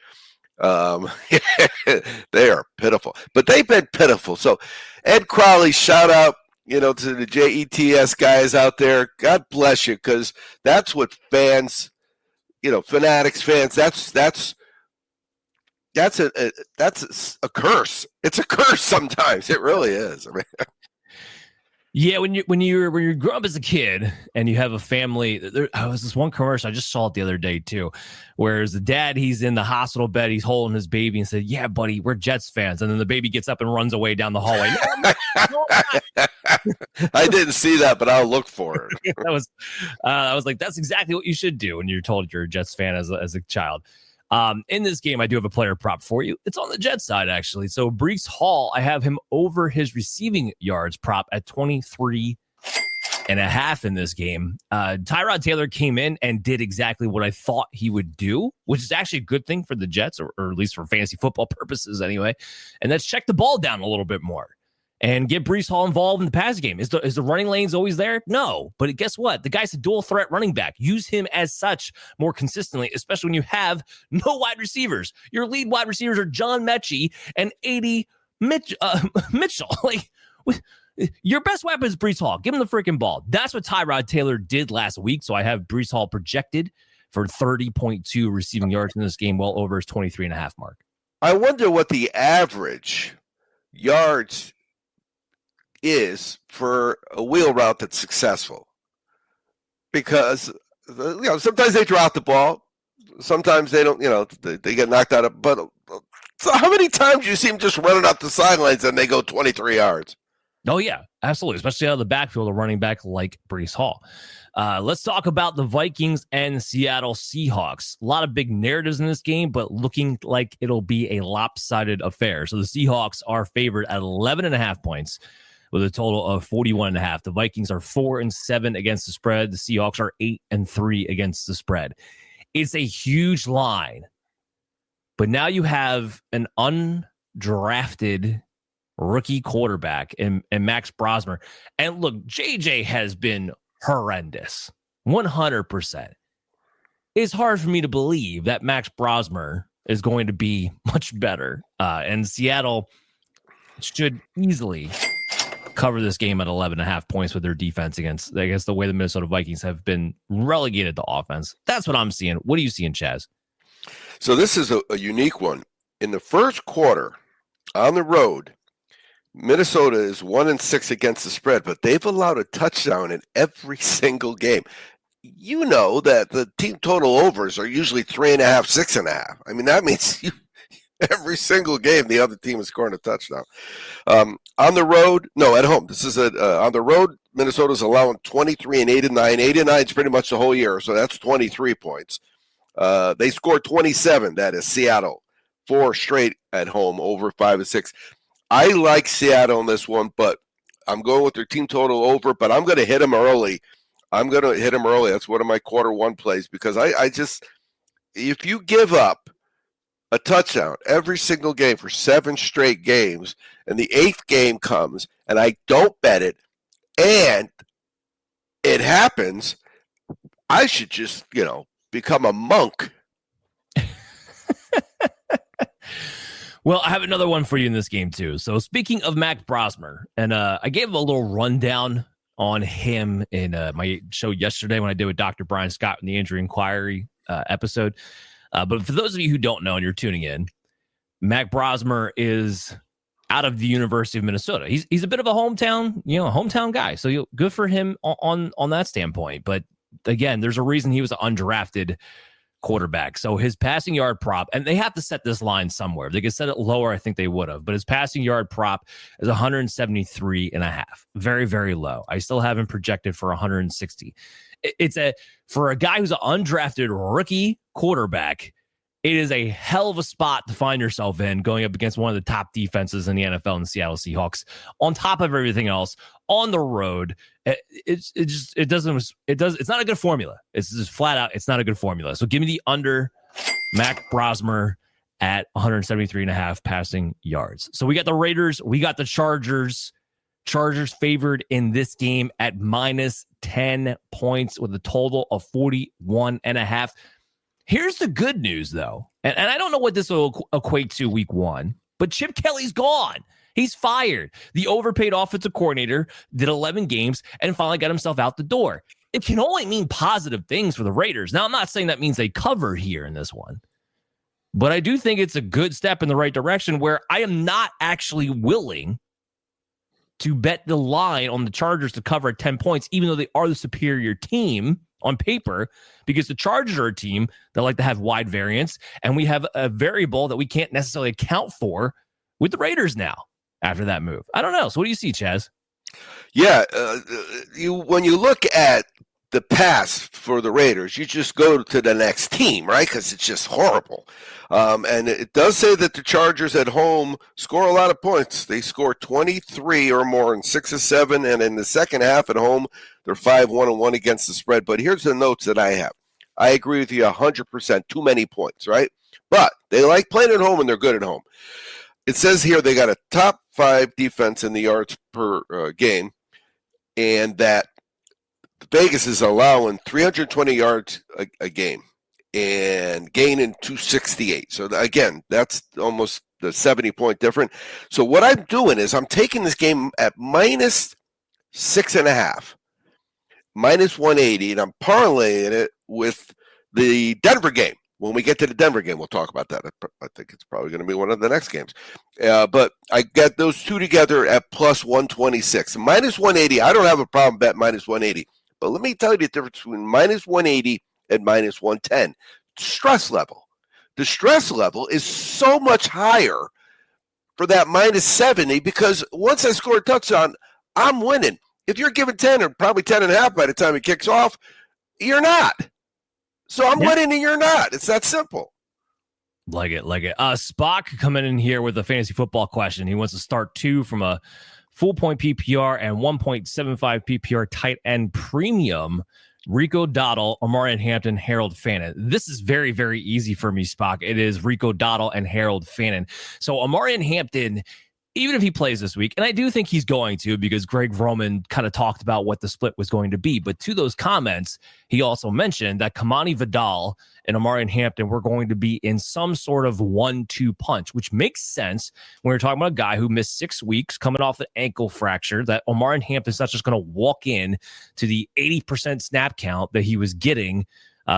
They are pitiful. But they've been pitiful. So, Ed Crowley, shout out, to the JETS guys out there. God bless you, because that's what fans, fanatics fans, that's a curse. It's a curse sometimes. It really is. I mean, Yeah, when you're growing up as a kid and you have a family, there was this one commercial I just saw it the other day too, where the dad, he's in the hospital bed, he's holding his baby and said, "Yeah, buddy, we're Jets fans," and then the baby gets up and runs away down the hallway. No, I didn't see that, but I'll look for it. I was like, that's exactly what you should do when you're told you're a Jets fan as a child. In this game, I do have a player prop for you. It's on the Jets side, actually. So Breece Hall, I have him over his receiving yards prop at 23.5 in this game. Tyrod Taylor came in and did exactly what I thought he would do, which is actually a good thing for the Jets, or at least for fantasy football purposes anyway. And that's check the ball down a little bit more and get Breece Hall involved in the pass game. Is the running lanes always there? No. But guess what? The guy's a dual threat running back. Use him as such more consistently, especially when you have no wide receivers. Your lead wide receivers are John Mechie and A.D. Mitchell. Like, your best weapon is Breece Hall. Give him the freaking ball. That's what Tyrod Taylor did last week. So I have Breece Hall projected for 30.2 receiving yards in this game, well over his 23.5 mark. I wonder what the average yards is for a wheel route that's successful, because sometimes they drop the ball, sometimes they don't, they get knocked out of. But so how many times do you see them just running up the sidelines and they go 23 yards? Oh yeah, absolutely, especially out of the backfield, a running back like Breece Hall. Let's talk about the Vikings and Seattle Seahawks. A lot of big narratives in this game, but looking like it'll be a lopsided affair. So the Seahawks are favored at 11.5 points, with a total of 41.5. The Vikings are 4-7 against the spread. The Seahawks are 8-3 against the spread. It's a huge line, but now you have an undrafted rookie quarterback in Max Brosmer. And look, JJ has been horrendous, 100%. It's hard for me to believe that Max Brosmer is going to be much better. And Seattle should easily cover this game at 11.5 points with their defense against, I guess, the way the Minnesota Vikings have been relegated to offense. That's what I'm seeing. What are you seeing, Chaz? So this is a unique one. In the first quarter, on the road, Minnesota is 1-6 against the spread, but they've allowed a touchdown in every single game. You know that the team total overs are usually 3.5, 6.5. I mean, that means every single game the other team is scoring a touchdown. On the road, no, at home. This is on the road. Minnesota's allowing 23 and 8-9. 8-9 is pretty much the whole year, so that's 23 points. They scored 27. That is Seattle, 4 straight at home, over 5-6. I like Seattle in this one, but I'm going with their team total over. But I'm going to hit them early. That's one of my quarter one plays, because I just, if you give up a touchdown every single game for 7 straight games, and the 8th game comes and I don't bet it, and it happens, I should just, become a monk. Well, I have another one for you in this game too. So speaking of Max Brosmer, and I gave him a little rundown on him in my show yesterday when I did with Dr. Brian Scott in the Injury Inquiry episode. But for those of you who don't know and you're tuning in, Mac Brosmer is out of the University of Minnesota. He's a bit of a hometown guy. So good for him on that standpoint. But again, there's a reason he was an undrafted quarterback. So his passing yard prop, and they have to set this line somewhere. If they could set it lower, I think they would have. But his passing yard prop is 173.5. Very, very low. I still have him projected for 160. For a guy who's an undrafted rookie quarterback, it is a hell of a spot to find yourself in, going up against one of the top defenses in the NFL in the Seattle Seahawks. On top of everything else, on the road, it's not a good formula. It's just flat out, it's not a good formula. So give me the under Mac Brosmer at 173.5 passing yards. So we got the Raiders, we got the Chargers. Chargers favored in this game at minus 10 points with a total of 41.5. Here's the good news, though, and I don't know what this will equate to week one, but Chip Kelly's gone. He's fired. The overpaid offensive coordinator did 11 games and finally got himself out the door. It can only mean positive things for the Raiders. Now, I'm not saying that means they cover here in this one, but I do think it's a good step in the right direction where I am not actually willing to bet the line on the Chargers to cover at 10 points, even though they are the superior team on paper, because the Chargers are a team that like to have wide variance, and we have a variable that we can't necessarily account for with the Raiders now after that move. I don't know. So what do you see, Chaz? Yeah, when you look at the past for the Raiders, you just go to the next team, right? Because it's just horrible. And it does say that the Chargers at home score a lot of points. They score 23 or more in 6 of 7, and in the second half at home, they're 5-1-1 against the spread. But here's the notes that I have. I agree with you 100%. Too many points, right? But they like playing at home, and they're good at home. It says here they got a top 5 defense in the yards per game, and that Vegas is allowing 320 yards a game and gaining 268. So again, that's almost the 70-point difference. So what I'm doing is I'm taking this game at minus 6.5, minus 180, and I'm parlaying it with the Denver game. When we get to the Denver game, we'll talk about that. I think it's probably going to be one of the next games. But I got those two together at plus 126. Minus 180, I don't have a problem betting minus 180. But let me tell you the difference between minus 180 and minus 110. Stress level. The stress level is so much higher for that minus 70 because once I score a touchdown, I'm winning. If you're giving 10 or probably 10.5 by the time it kicks off, you're not. So I'm winning and you're not. It's that simple. Like it. Spock coming in here with a fantasy football question. He wants to start 2 from a full point PPR and 1.75 PPR tight end premium. Rico Dowdle, Omarion Hampton, Harold Fannin. This is very, very easy for me, Spock. It is Rico Dowdle and Harold Fannin. So Omarion Hampton, even if he plays this week, and I do think he's going to because Greg Roman kind of talked about what the split was going to be. But to those comments, he also mentioned that Kamani Vidal and Omarion Hampton were going to be in some sort of 1-2 punch, which makes sense when we're talking about a guy who missed 6 weeks coming off an ankle fracture, that Omarion Hampton's not just going to walk in to the 80% snap count that he was getting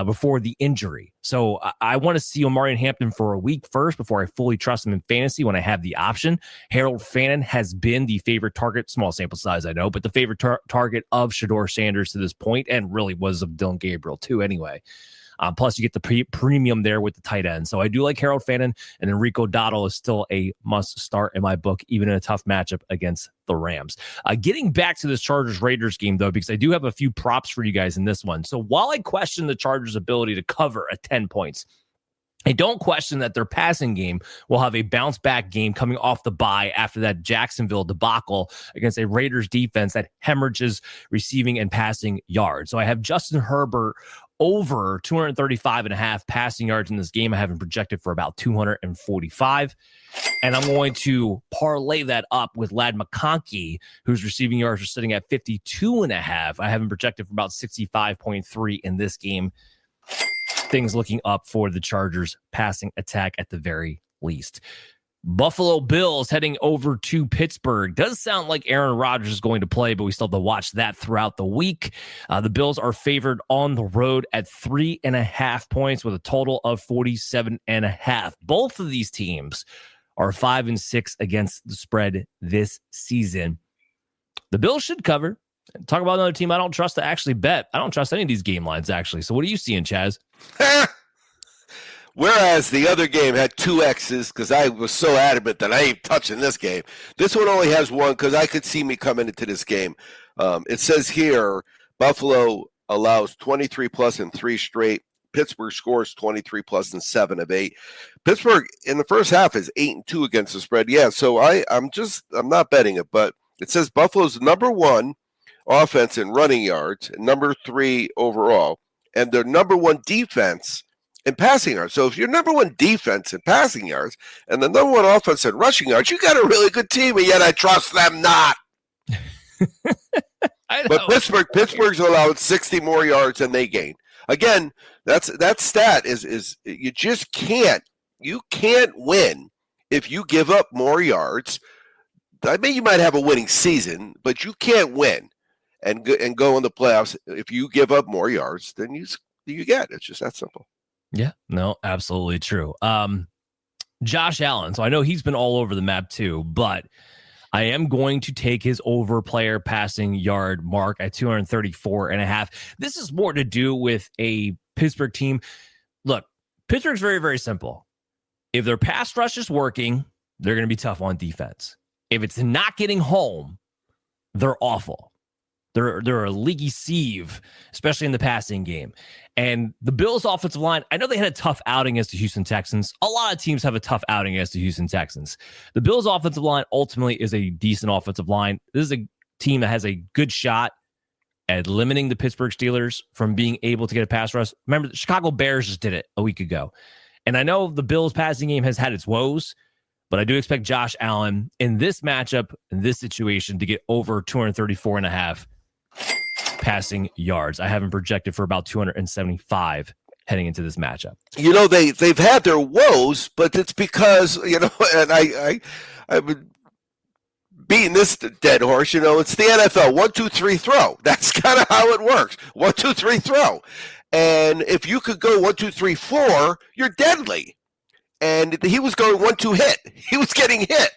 before the injury. So I want to see Omarion Hampton for a week first before I fully trust him in fantasy when I have the option. Harold Fannin has been the favorite target, small sample size, I know, but the favorite target of Shedeur Sanders to this point, and really was of Dylan Gabriel too anyway. Plus, you get the premium there with the tight end. So I do like Harold Fannin, and then Rico Dowdle is still a must start in my book, even in a tough matchup against the Rams. Getting back to this Chargers-Raiders game, though, because I do have a few props for you guys in this one. So while I question the Chargers' ability to cover at 10 points, I don't question that their passing game will have a bounce-back game coming off the bye after that Jacksonville debacle against a Raiders defense that hemorrhages receiving and passing yards. So I have Justin Herbert over 235.5 passing yards in this game. I have him projected for about 245. And I'm going to parlay that up with Ladd McConkey, whose receiving yards are sitting at 52.5. I have him projected for about 65.3 in this game. Things looking up for the Chargers passing attack at the very least. Buffalo Bills heading over to Pittsburgh. Does sound like Aaron Rodgers is going to play, but we still have to watch that throughout the week. The Bills are favored on the road at 3.5 points with a total of 47.5. Both of these teams are 5-6 against the spread this season. The Bills should cover. Talk about another team I don't trust to actually bet. I don't trust any of these game lines, actually. So what are you seeing, Chaz? Whereas the other game had 2 X's because I was so adamant that I ain't touching this game. This one only has 1 because I could see me coming into this game. It says here, Buffalo allows 23-plus in 3 straight. Pittsburgh scores 23-plus in 7 of 8. Pittsburgh in the first half is 8-2 against the spread. Yeah, so I'm not betting it, but it says Buffalo's number 1 offense in running yards, and number 3 overall, and their number 1 defense in passing yards. So if you're number 1 defense in passing yards and the number 1 offense in rushing yards, you got a really good team, and yet I trust them not. But Pittsburgh's allowed 60 more yards than they gain. Again, that stat is you just can't win if you give up more yards. I mean, you might have a winning season, but you can't win and go in the playoffs if you give up more yards than you get. It's just that simple. Yeah, no, absolutely true. Josh Allen. So I know he's been all over the map too, but I am going to take his over player passing yard mark at 234.5. This is more to do with a Pittsburgh team. Look, Pittsburgh's very, very simple. If their pass rush is working, they're going to be tough on defense. If it's not getting home, they're awful. They're a leaky sieve, especially in the passing game. And the Bills' offensive line, I know they had a tough outing against the Houston Texans. A lot of teams have a tough outing against the Houston Texans. The Bills' offensive line ultimately is a decent offensive line. This is a team that has a good shot at limiting the Pittsburgh Steelers from being able to get a pass rush. Remember, the Chicago Bears just did it a week ago. And I know the Bills' passing game has had its woes, but I do expect Josh Allen in this matchup, in this situation, to get over 234.5 passing yards. I have him projected for about 275 heading into this matchup. They've had their woes, but it's because, and I've been beating this dead horse, it's the NFL. 1, 2, 3, throw. That's kind of how it works. 1, 2, 3, throw. And if you could go 1, 2, 3, 4, you're deadly. And he was going 1, 2 hit. He was getting hit.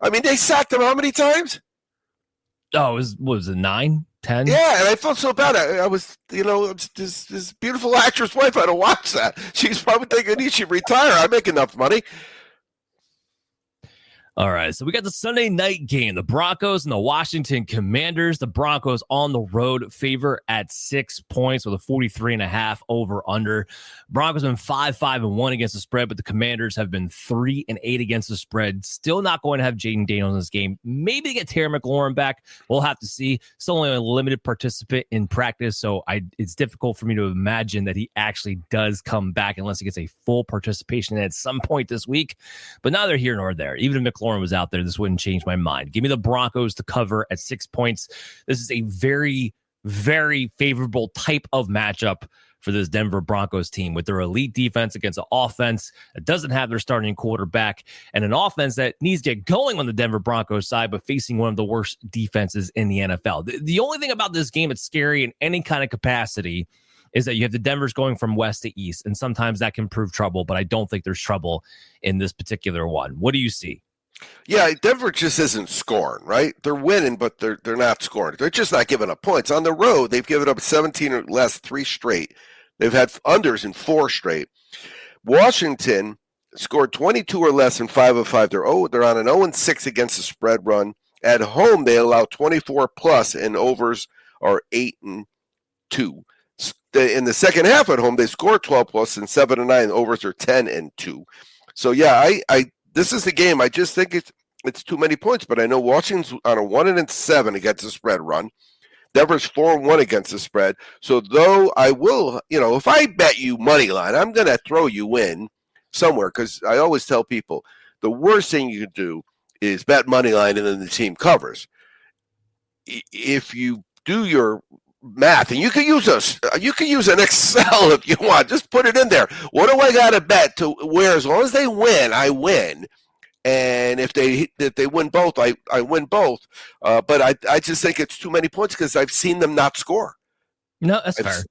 I mean, they sacked him how many times? Oh, what was it, 9, 10? Yeah, and I felt so bad. I was, this beautiful actress wife had to watch that. She's probably thinking he should retire. I make enough money. All right, so we got the Sunday night game, the Broncos and the Washington Commanders. The Broncos on the road favor at 6 points with a 43.5 over under. Broncos have been 5-5-1 against the spread, but the Commanders have been 3-8 against the spread. Still not going to have Jaden Daniels in this game. Maybe they get Terry McLaurin back. We'll have to see. Still only a limited participant in practice, so it's difficult for me to imagine that he actually does come back unless he gets a full participation at some point this week. But neither here nor there. Even if McLaurin was out there, this wouldn't change my mind. Give me the Broncos to cover at 6 points. This is a very, very favorable type of matchup for this Denver Broncos team with their elite defense against an offense that doesn't have their starting quarterback and an offense that needs to get going on the Denver Broncos side, but facing one of the worst defenses in the NFL. The only thing about this game that's scary in any kind of capacity is that you have the Denvers going from west to east, and sometimes that can prove trouble, but I don't think there's trouble in this particular one. What do you see? Yeah, Denver just isn't scoring, right? They're winning, but they're not scoring. They're just not giving up points. On the road, they've given up 17 or less 3 straight. They've had unders in 4 straight. Washington scored 22 or less in 5 of 5. They're on an 0-6 against the spread run. At home, they allow 24 plus, and overs are 8-2. In the second half at home, they score 12 plus and 7-9. Overs are 10-2. So yeah, this is the game. I just think it's too many points, but I know Washington's on a 1-7 against the spread run. Denver's 4-1 against the spread. So though I will, if I bet you money line, I'm going to throw you in somewhere because I always tell people the worst thing you can do is bet money line and then the team covers. If you do your math, and you can use an Excel if you want, just put it in there. What do I got to bet to where as long as they win, I win. And if they win both, I win both. But I just think it's too many points because I've seen them not score. No, that's fair.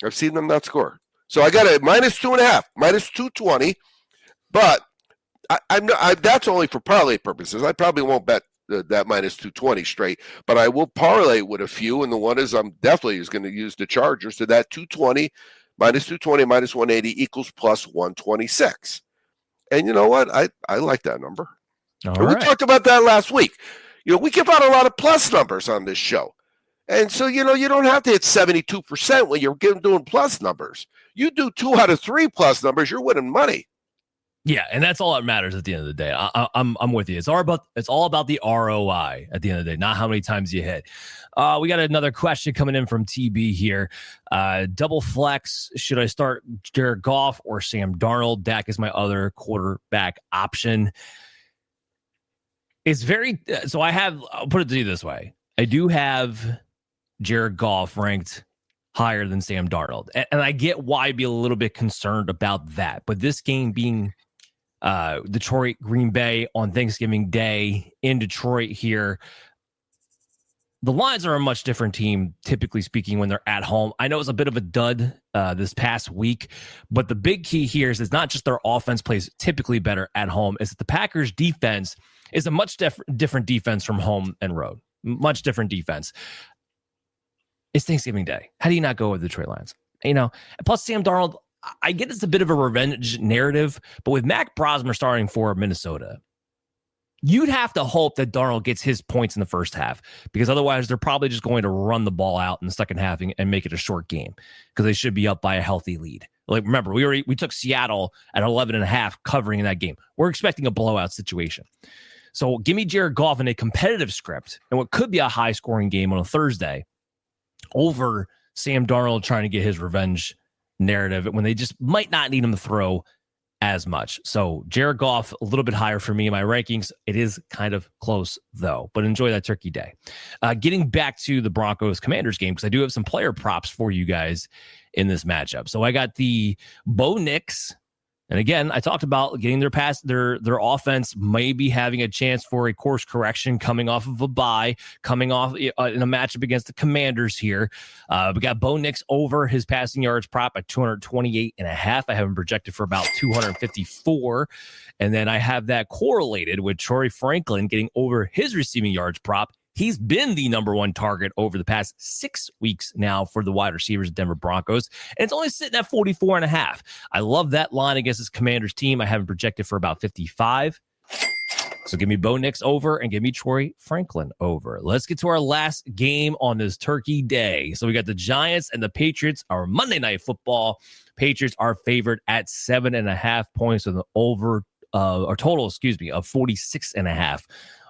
I've seen them not score. So I got a -2.5, -220. But that's only for parlay purposes. I probably won't bet that -220 straight, but I will parlay with a few. And the one is I'm definitely is going to use the Chargers. So that 220, -220, -180 equals +126. And you know what? I like that number. We talked about that last week. We give out a lot of plus numbers on this show. And so, you don't have to hit 72% when you're doing plus numbers. You do 2 out of 3 plus numbers, you're winning money. Yeah, and that's all that matters at the end of the day. I'm with you. It's all about the ROI at the end of the day, not how many times you hit. We got another question coming in from TB here. Double flex. Should I start Jared Goff or Sam Darnold? Dak is my other quarterback option. It's so I'll put it to you this way. I do have Jared Goff ranked higher than Sam Darnold. And I get why I'd be a little bit concerned about that. But this game being Detroit, Green Bay on Thanksgiving Day in Detroit here, the Lions are a much different team, typically speaking, when they're at home. I know it's a bit of a dud this past week, but the big key here is it's not just their offense plays typically better at home, it's that the Packers' defense is a much different defense from home and road. Much different defense. It's Thanksgiving Day. How do you not go with the Detroit Lions? Plus Sam Darnold, I get it's a bit of a revenge narrative, but with Mac Brosmer starting for Minnesota, you'd have to hope that Darnold gets his points in the first half, because otherwise they're probably just going to run the ball out in the second half and make it a short game, because they should be up by a healthy lead. Like, remember, we took Seattle at 11.5 covering in that game. We're expecting a blowout situation. So give me Jared Goff in a competitive script and what could be a high-scoring game on a Thursday over Sam Darnold trying to get his revenge narrative when they just might not need him to throw as much. So Jared Goff, a little bit higher for me in my rankings. It is kind of close, though, but enjoy that Turkey Day. Getting back to the Broncos-Commanders game, because I do have some player props for you guys in this matchup. So I got the Bo Nix. And again, I talked about getting their offense maybe having a chance for a course correction coming off of a bye, coming off in a matchup against the Commanders here. We got Bo Nix over his passing yards prop at 228.5. I have him projected for about 254. And then I have that correlated with Troy Franklin getting over his receiving yards prop. He's been the number one target over the past 6 weeks now for the wide receivers of Denver Broncos, and it's only sitting at 44.5. I love that line against this Commanders team. I have him projected for about 55. So give me Bo Nix over and give me Troy Franklin over. Let's get to our last game on this Turkey Day. So we got the Giants and the Patriots, our Monday Night Football. Patriots are favored at 7.5 points with an over, or total, of 46.5.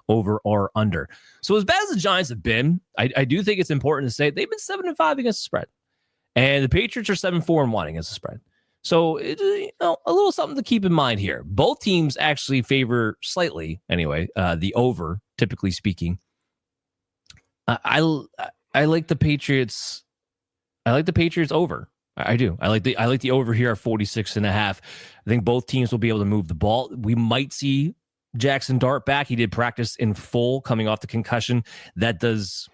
Over or under. So as bad as the Giants have been, I do think it's important to say they've been 7-5 against the spread, and the Patriots are 7-4-1 against the spread. So a little something to keep in mind here. Both teams actually favor slightly, anyway, the over. Typically speaking, I like the Patriots. I like the Patriots over. I do. I like the over here at 46.5. I think both teams will be able to move the ball. We might see Jackson Dart back. He did practice in full coming off the concussion. That does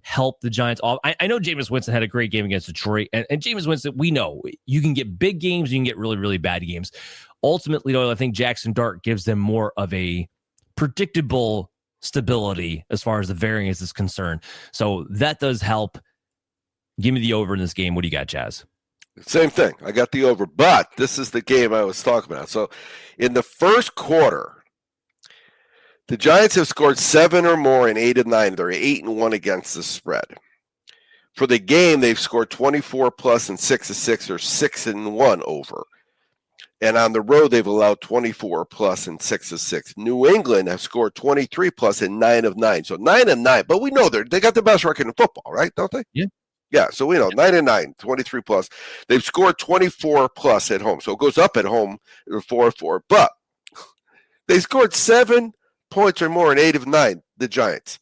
help the Giants off. I know Jameis Winston had a great game against Detroit, and Jameis Winston, we know you can get big games, you can get really, really bad games. Ultimately, though, I think Jackson Dart gives them more of a predictable stability as far as the variance is concerned. So that does help. Give me the over in this game. What do you got, Chaz? Same thing. I got the over, but this is the game I was talking about. So in the first quarter, the Giants have scored 7 or more in 8 of 9. They're 8-1 against the spread. For the game, they've scored 24 plus and 6 of 6, or 6-1 over. And on the road, they've allowed 24 plus and 6 of 6. New England have scored 23 plus and 9 of 9. So 9 of 9. But we know they got the best record in football, right? Don't they? Yeah. Yeah, so we know 9 of 9, 23 plus. They've scored 24 plus at home. So it goes up at home 4-4. But they scored 7 points or more in 8 of 9, the Giants.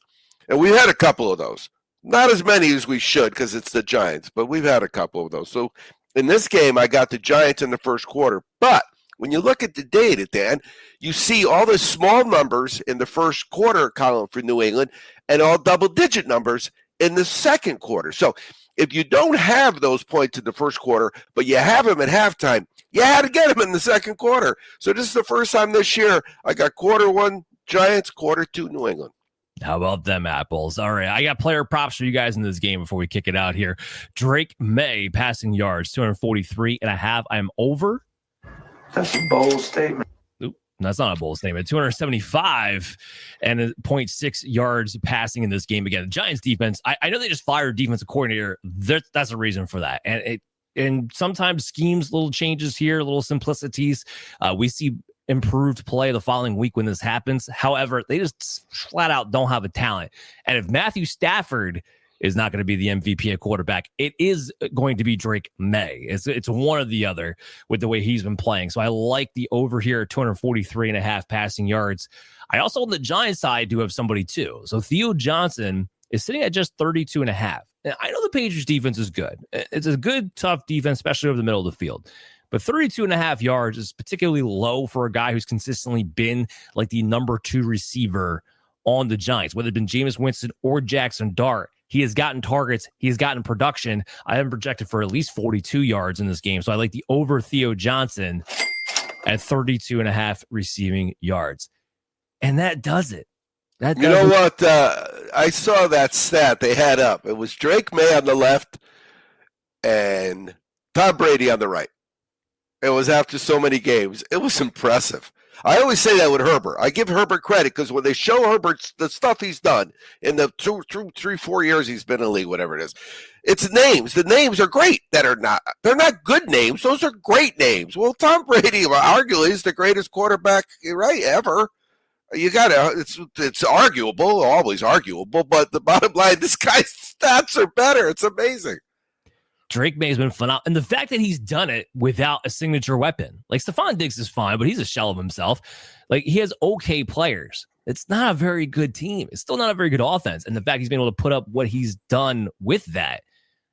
And we've had a couple of those. Not as many as we should because it's the Giants, but we've had a couple of those. So in this game, I got the Giants in the first quarter. But when you look at the data, Dan, you see all the small numbers in the first quarter column for New England and all double-digit numbers in the second quarter. So if you don't have those points in the first quarter, but you have them at halftime, you had to get them in the second quarter. So this is the first time this year I got quarter 1 Giants, quarter 2 New England. How about them apples? All right, I got player props for you guys in this game before we kick it out here. Drake May, passing yards, 243.5. I'm over. That's a bold statement. Oop, that's not a bold statement. 275 and 0.6 yards passing in this game. Again, the Giants defense, I know they just fired defensive coordinator. That's a reason for that. And sometimes schemes, little changes here, little simplicities. We see improved play the following week when this happens. However, they just flat out don't have a talent. And if Matthew Stafford is not going to be the MVP at quarterback, it is going to be Drake May. It's one or the other with the way he's been playing. So I like the over here at 243.5 passing yards. I also on the Giants side do have somebody too. So Theo Johnson is sitting at just 32.5. And I know the Patriots defense is good. It's a good, tough defense, especially over the middle of the field. But 32.5 yards is particularly low for a guy who's consistently been like the number 2 receiver on the Giants, whether it's been Jameis Winston or Jackson Dart. He has gotten targets. He has gotten production. I have projected for at least 42 yards in this game. So I like the over Theo Johnson at 32 and a half receiving yards. And that does it. That you know what? I saw that stat they had up. It was Drake May on the left and Tom Brady on the right. It was after so many games. It was impressive. I always say that with Herbert. I give Herbert credit because when they show Herbert the stuff he's done in the 4 years he's been in the league, whatever it is, it's names. The names are great they're not good names. Those are great names. Well, Tom Brady arguably is the greatest quarterback, right, ever. You it's arguable, always arguable, but the bottom line, this guy's stats are better. It's amazing. Drake May has been phenomenal. And the fact that he's done it without a signature weapon. Like, Stephon Diggs is fine, but he's a shell of himself. Like, he has okay players. It's not a very good team. It's still not a very good offense. And the fact he's been able to put up what he's done with that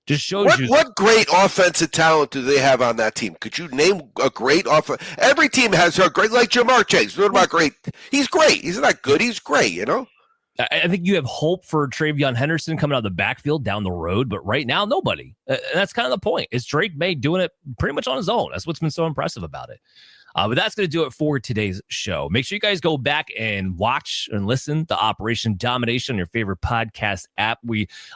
just shows what great offensive talent do they have on that team? Could you name a great offense? Every team has a great, like Jamar Chase. What about great? He's great. He's not good. He's great, you know? I think you have hope for Travion Henderson coming out of the backfield down the road, but right now, nobody. And that's kind of the point. It's Drake May doing it pretty much on his own. That's what's been so impressive about it. But that's going to do it for today's show. Make sure you guys go back and watch and listen to Operation Domination on your favorite podcast app.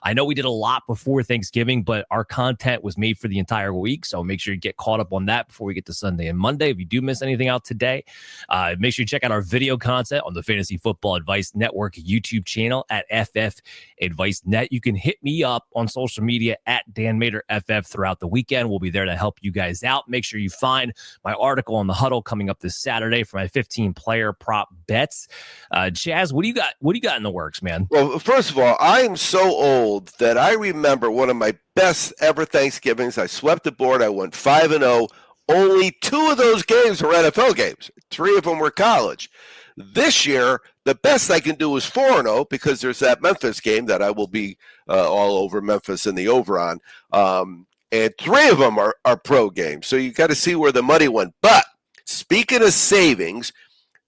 I know we did a lot before Thanksgiving, but our content was made for the entire week. So make sure you get caught up on that before we get to Sunday and Monday. If you do miss anything out today, make sure you check out our video content on the Fantasy Football Advice Network YouTube channel at FF Advice Net. You can hit me up on social media at Dan Mater FF throughout the weekend. We'll be there to help you guys out. Make sure you find my article on the Huddle coming up this Saturday for my 15-player prop bets. Chaz, what do you got? What do you got in the works, man? Well, first of all, I am so old that I remember one of my best ever Thanksgivings. I swept the board. I went 5-0. Only 2 of those games were NFL games. 3 of them were college. This year, the best I can do is 4-0 because there's that Memphis game that I will be all over Memphis in the over on. And 3 of them are pro games. So you got to see where the money went. But speaking of savings,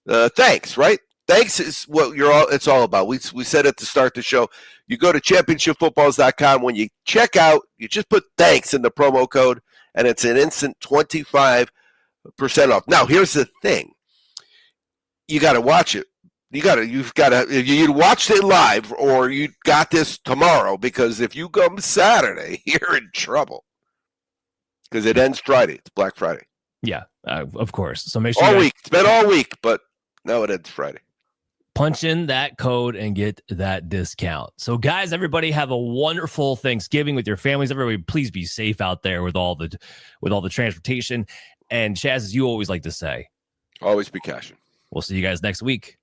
thanks, right? Thanks is what it's all about. We said at the start of the show, you go to championshipfootballs.com. When you check out, you just put thanks in the promo code, and it's an instant 25% off. Now, here's the thing. You got to watch it. You watched it live, or you got this tomorrow, because if you come Saturday, you're in trouble. Because it ends Friday. It's Black Friday. Yeah, of course. So make sure all week. It's been all week, but now it ends Friday. Punch in that code and get that discount. So, guys, everybody have a wonderful Thanksgiving with your families. Everybody, please be safe out there with all the transportation. And Chaz, as you always like to say, always be cashing. We'll see you guys next week.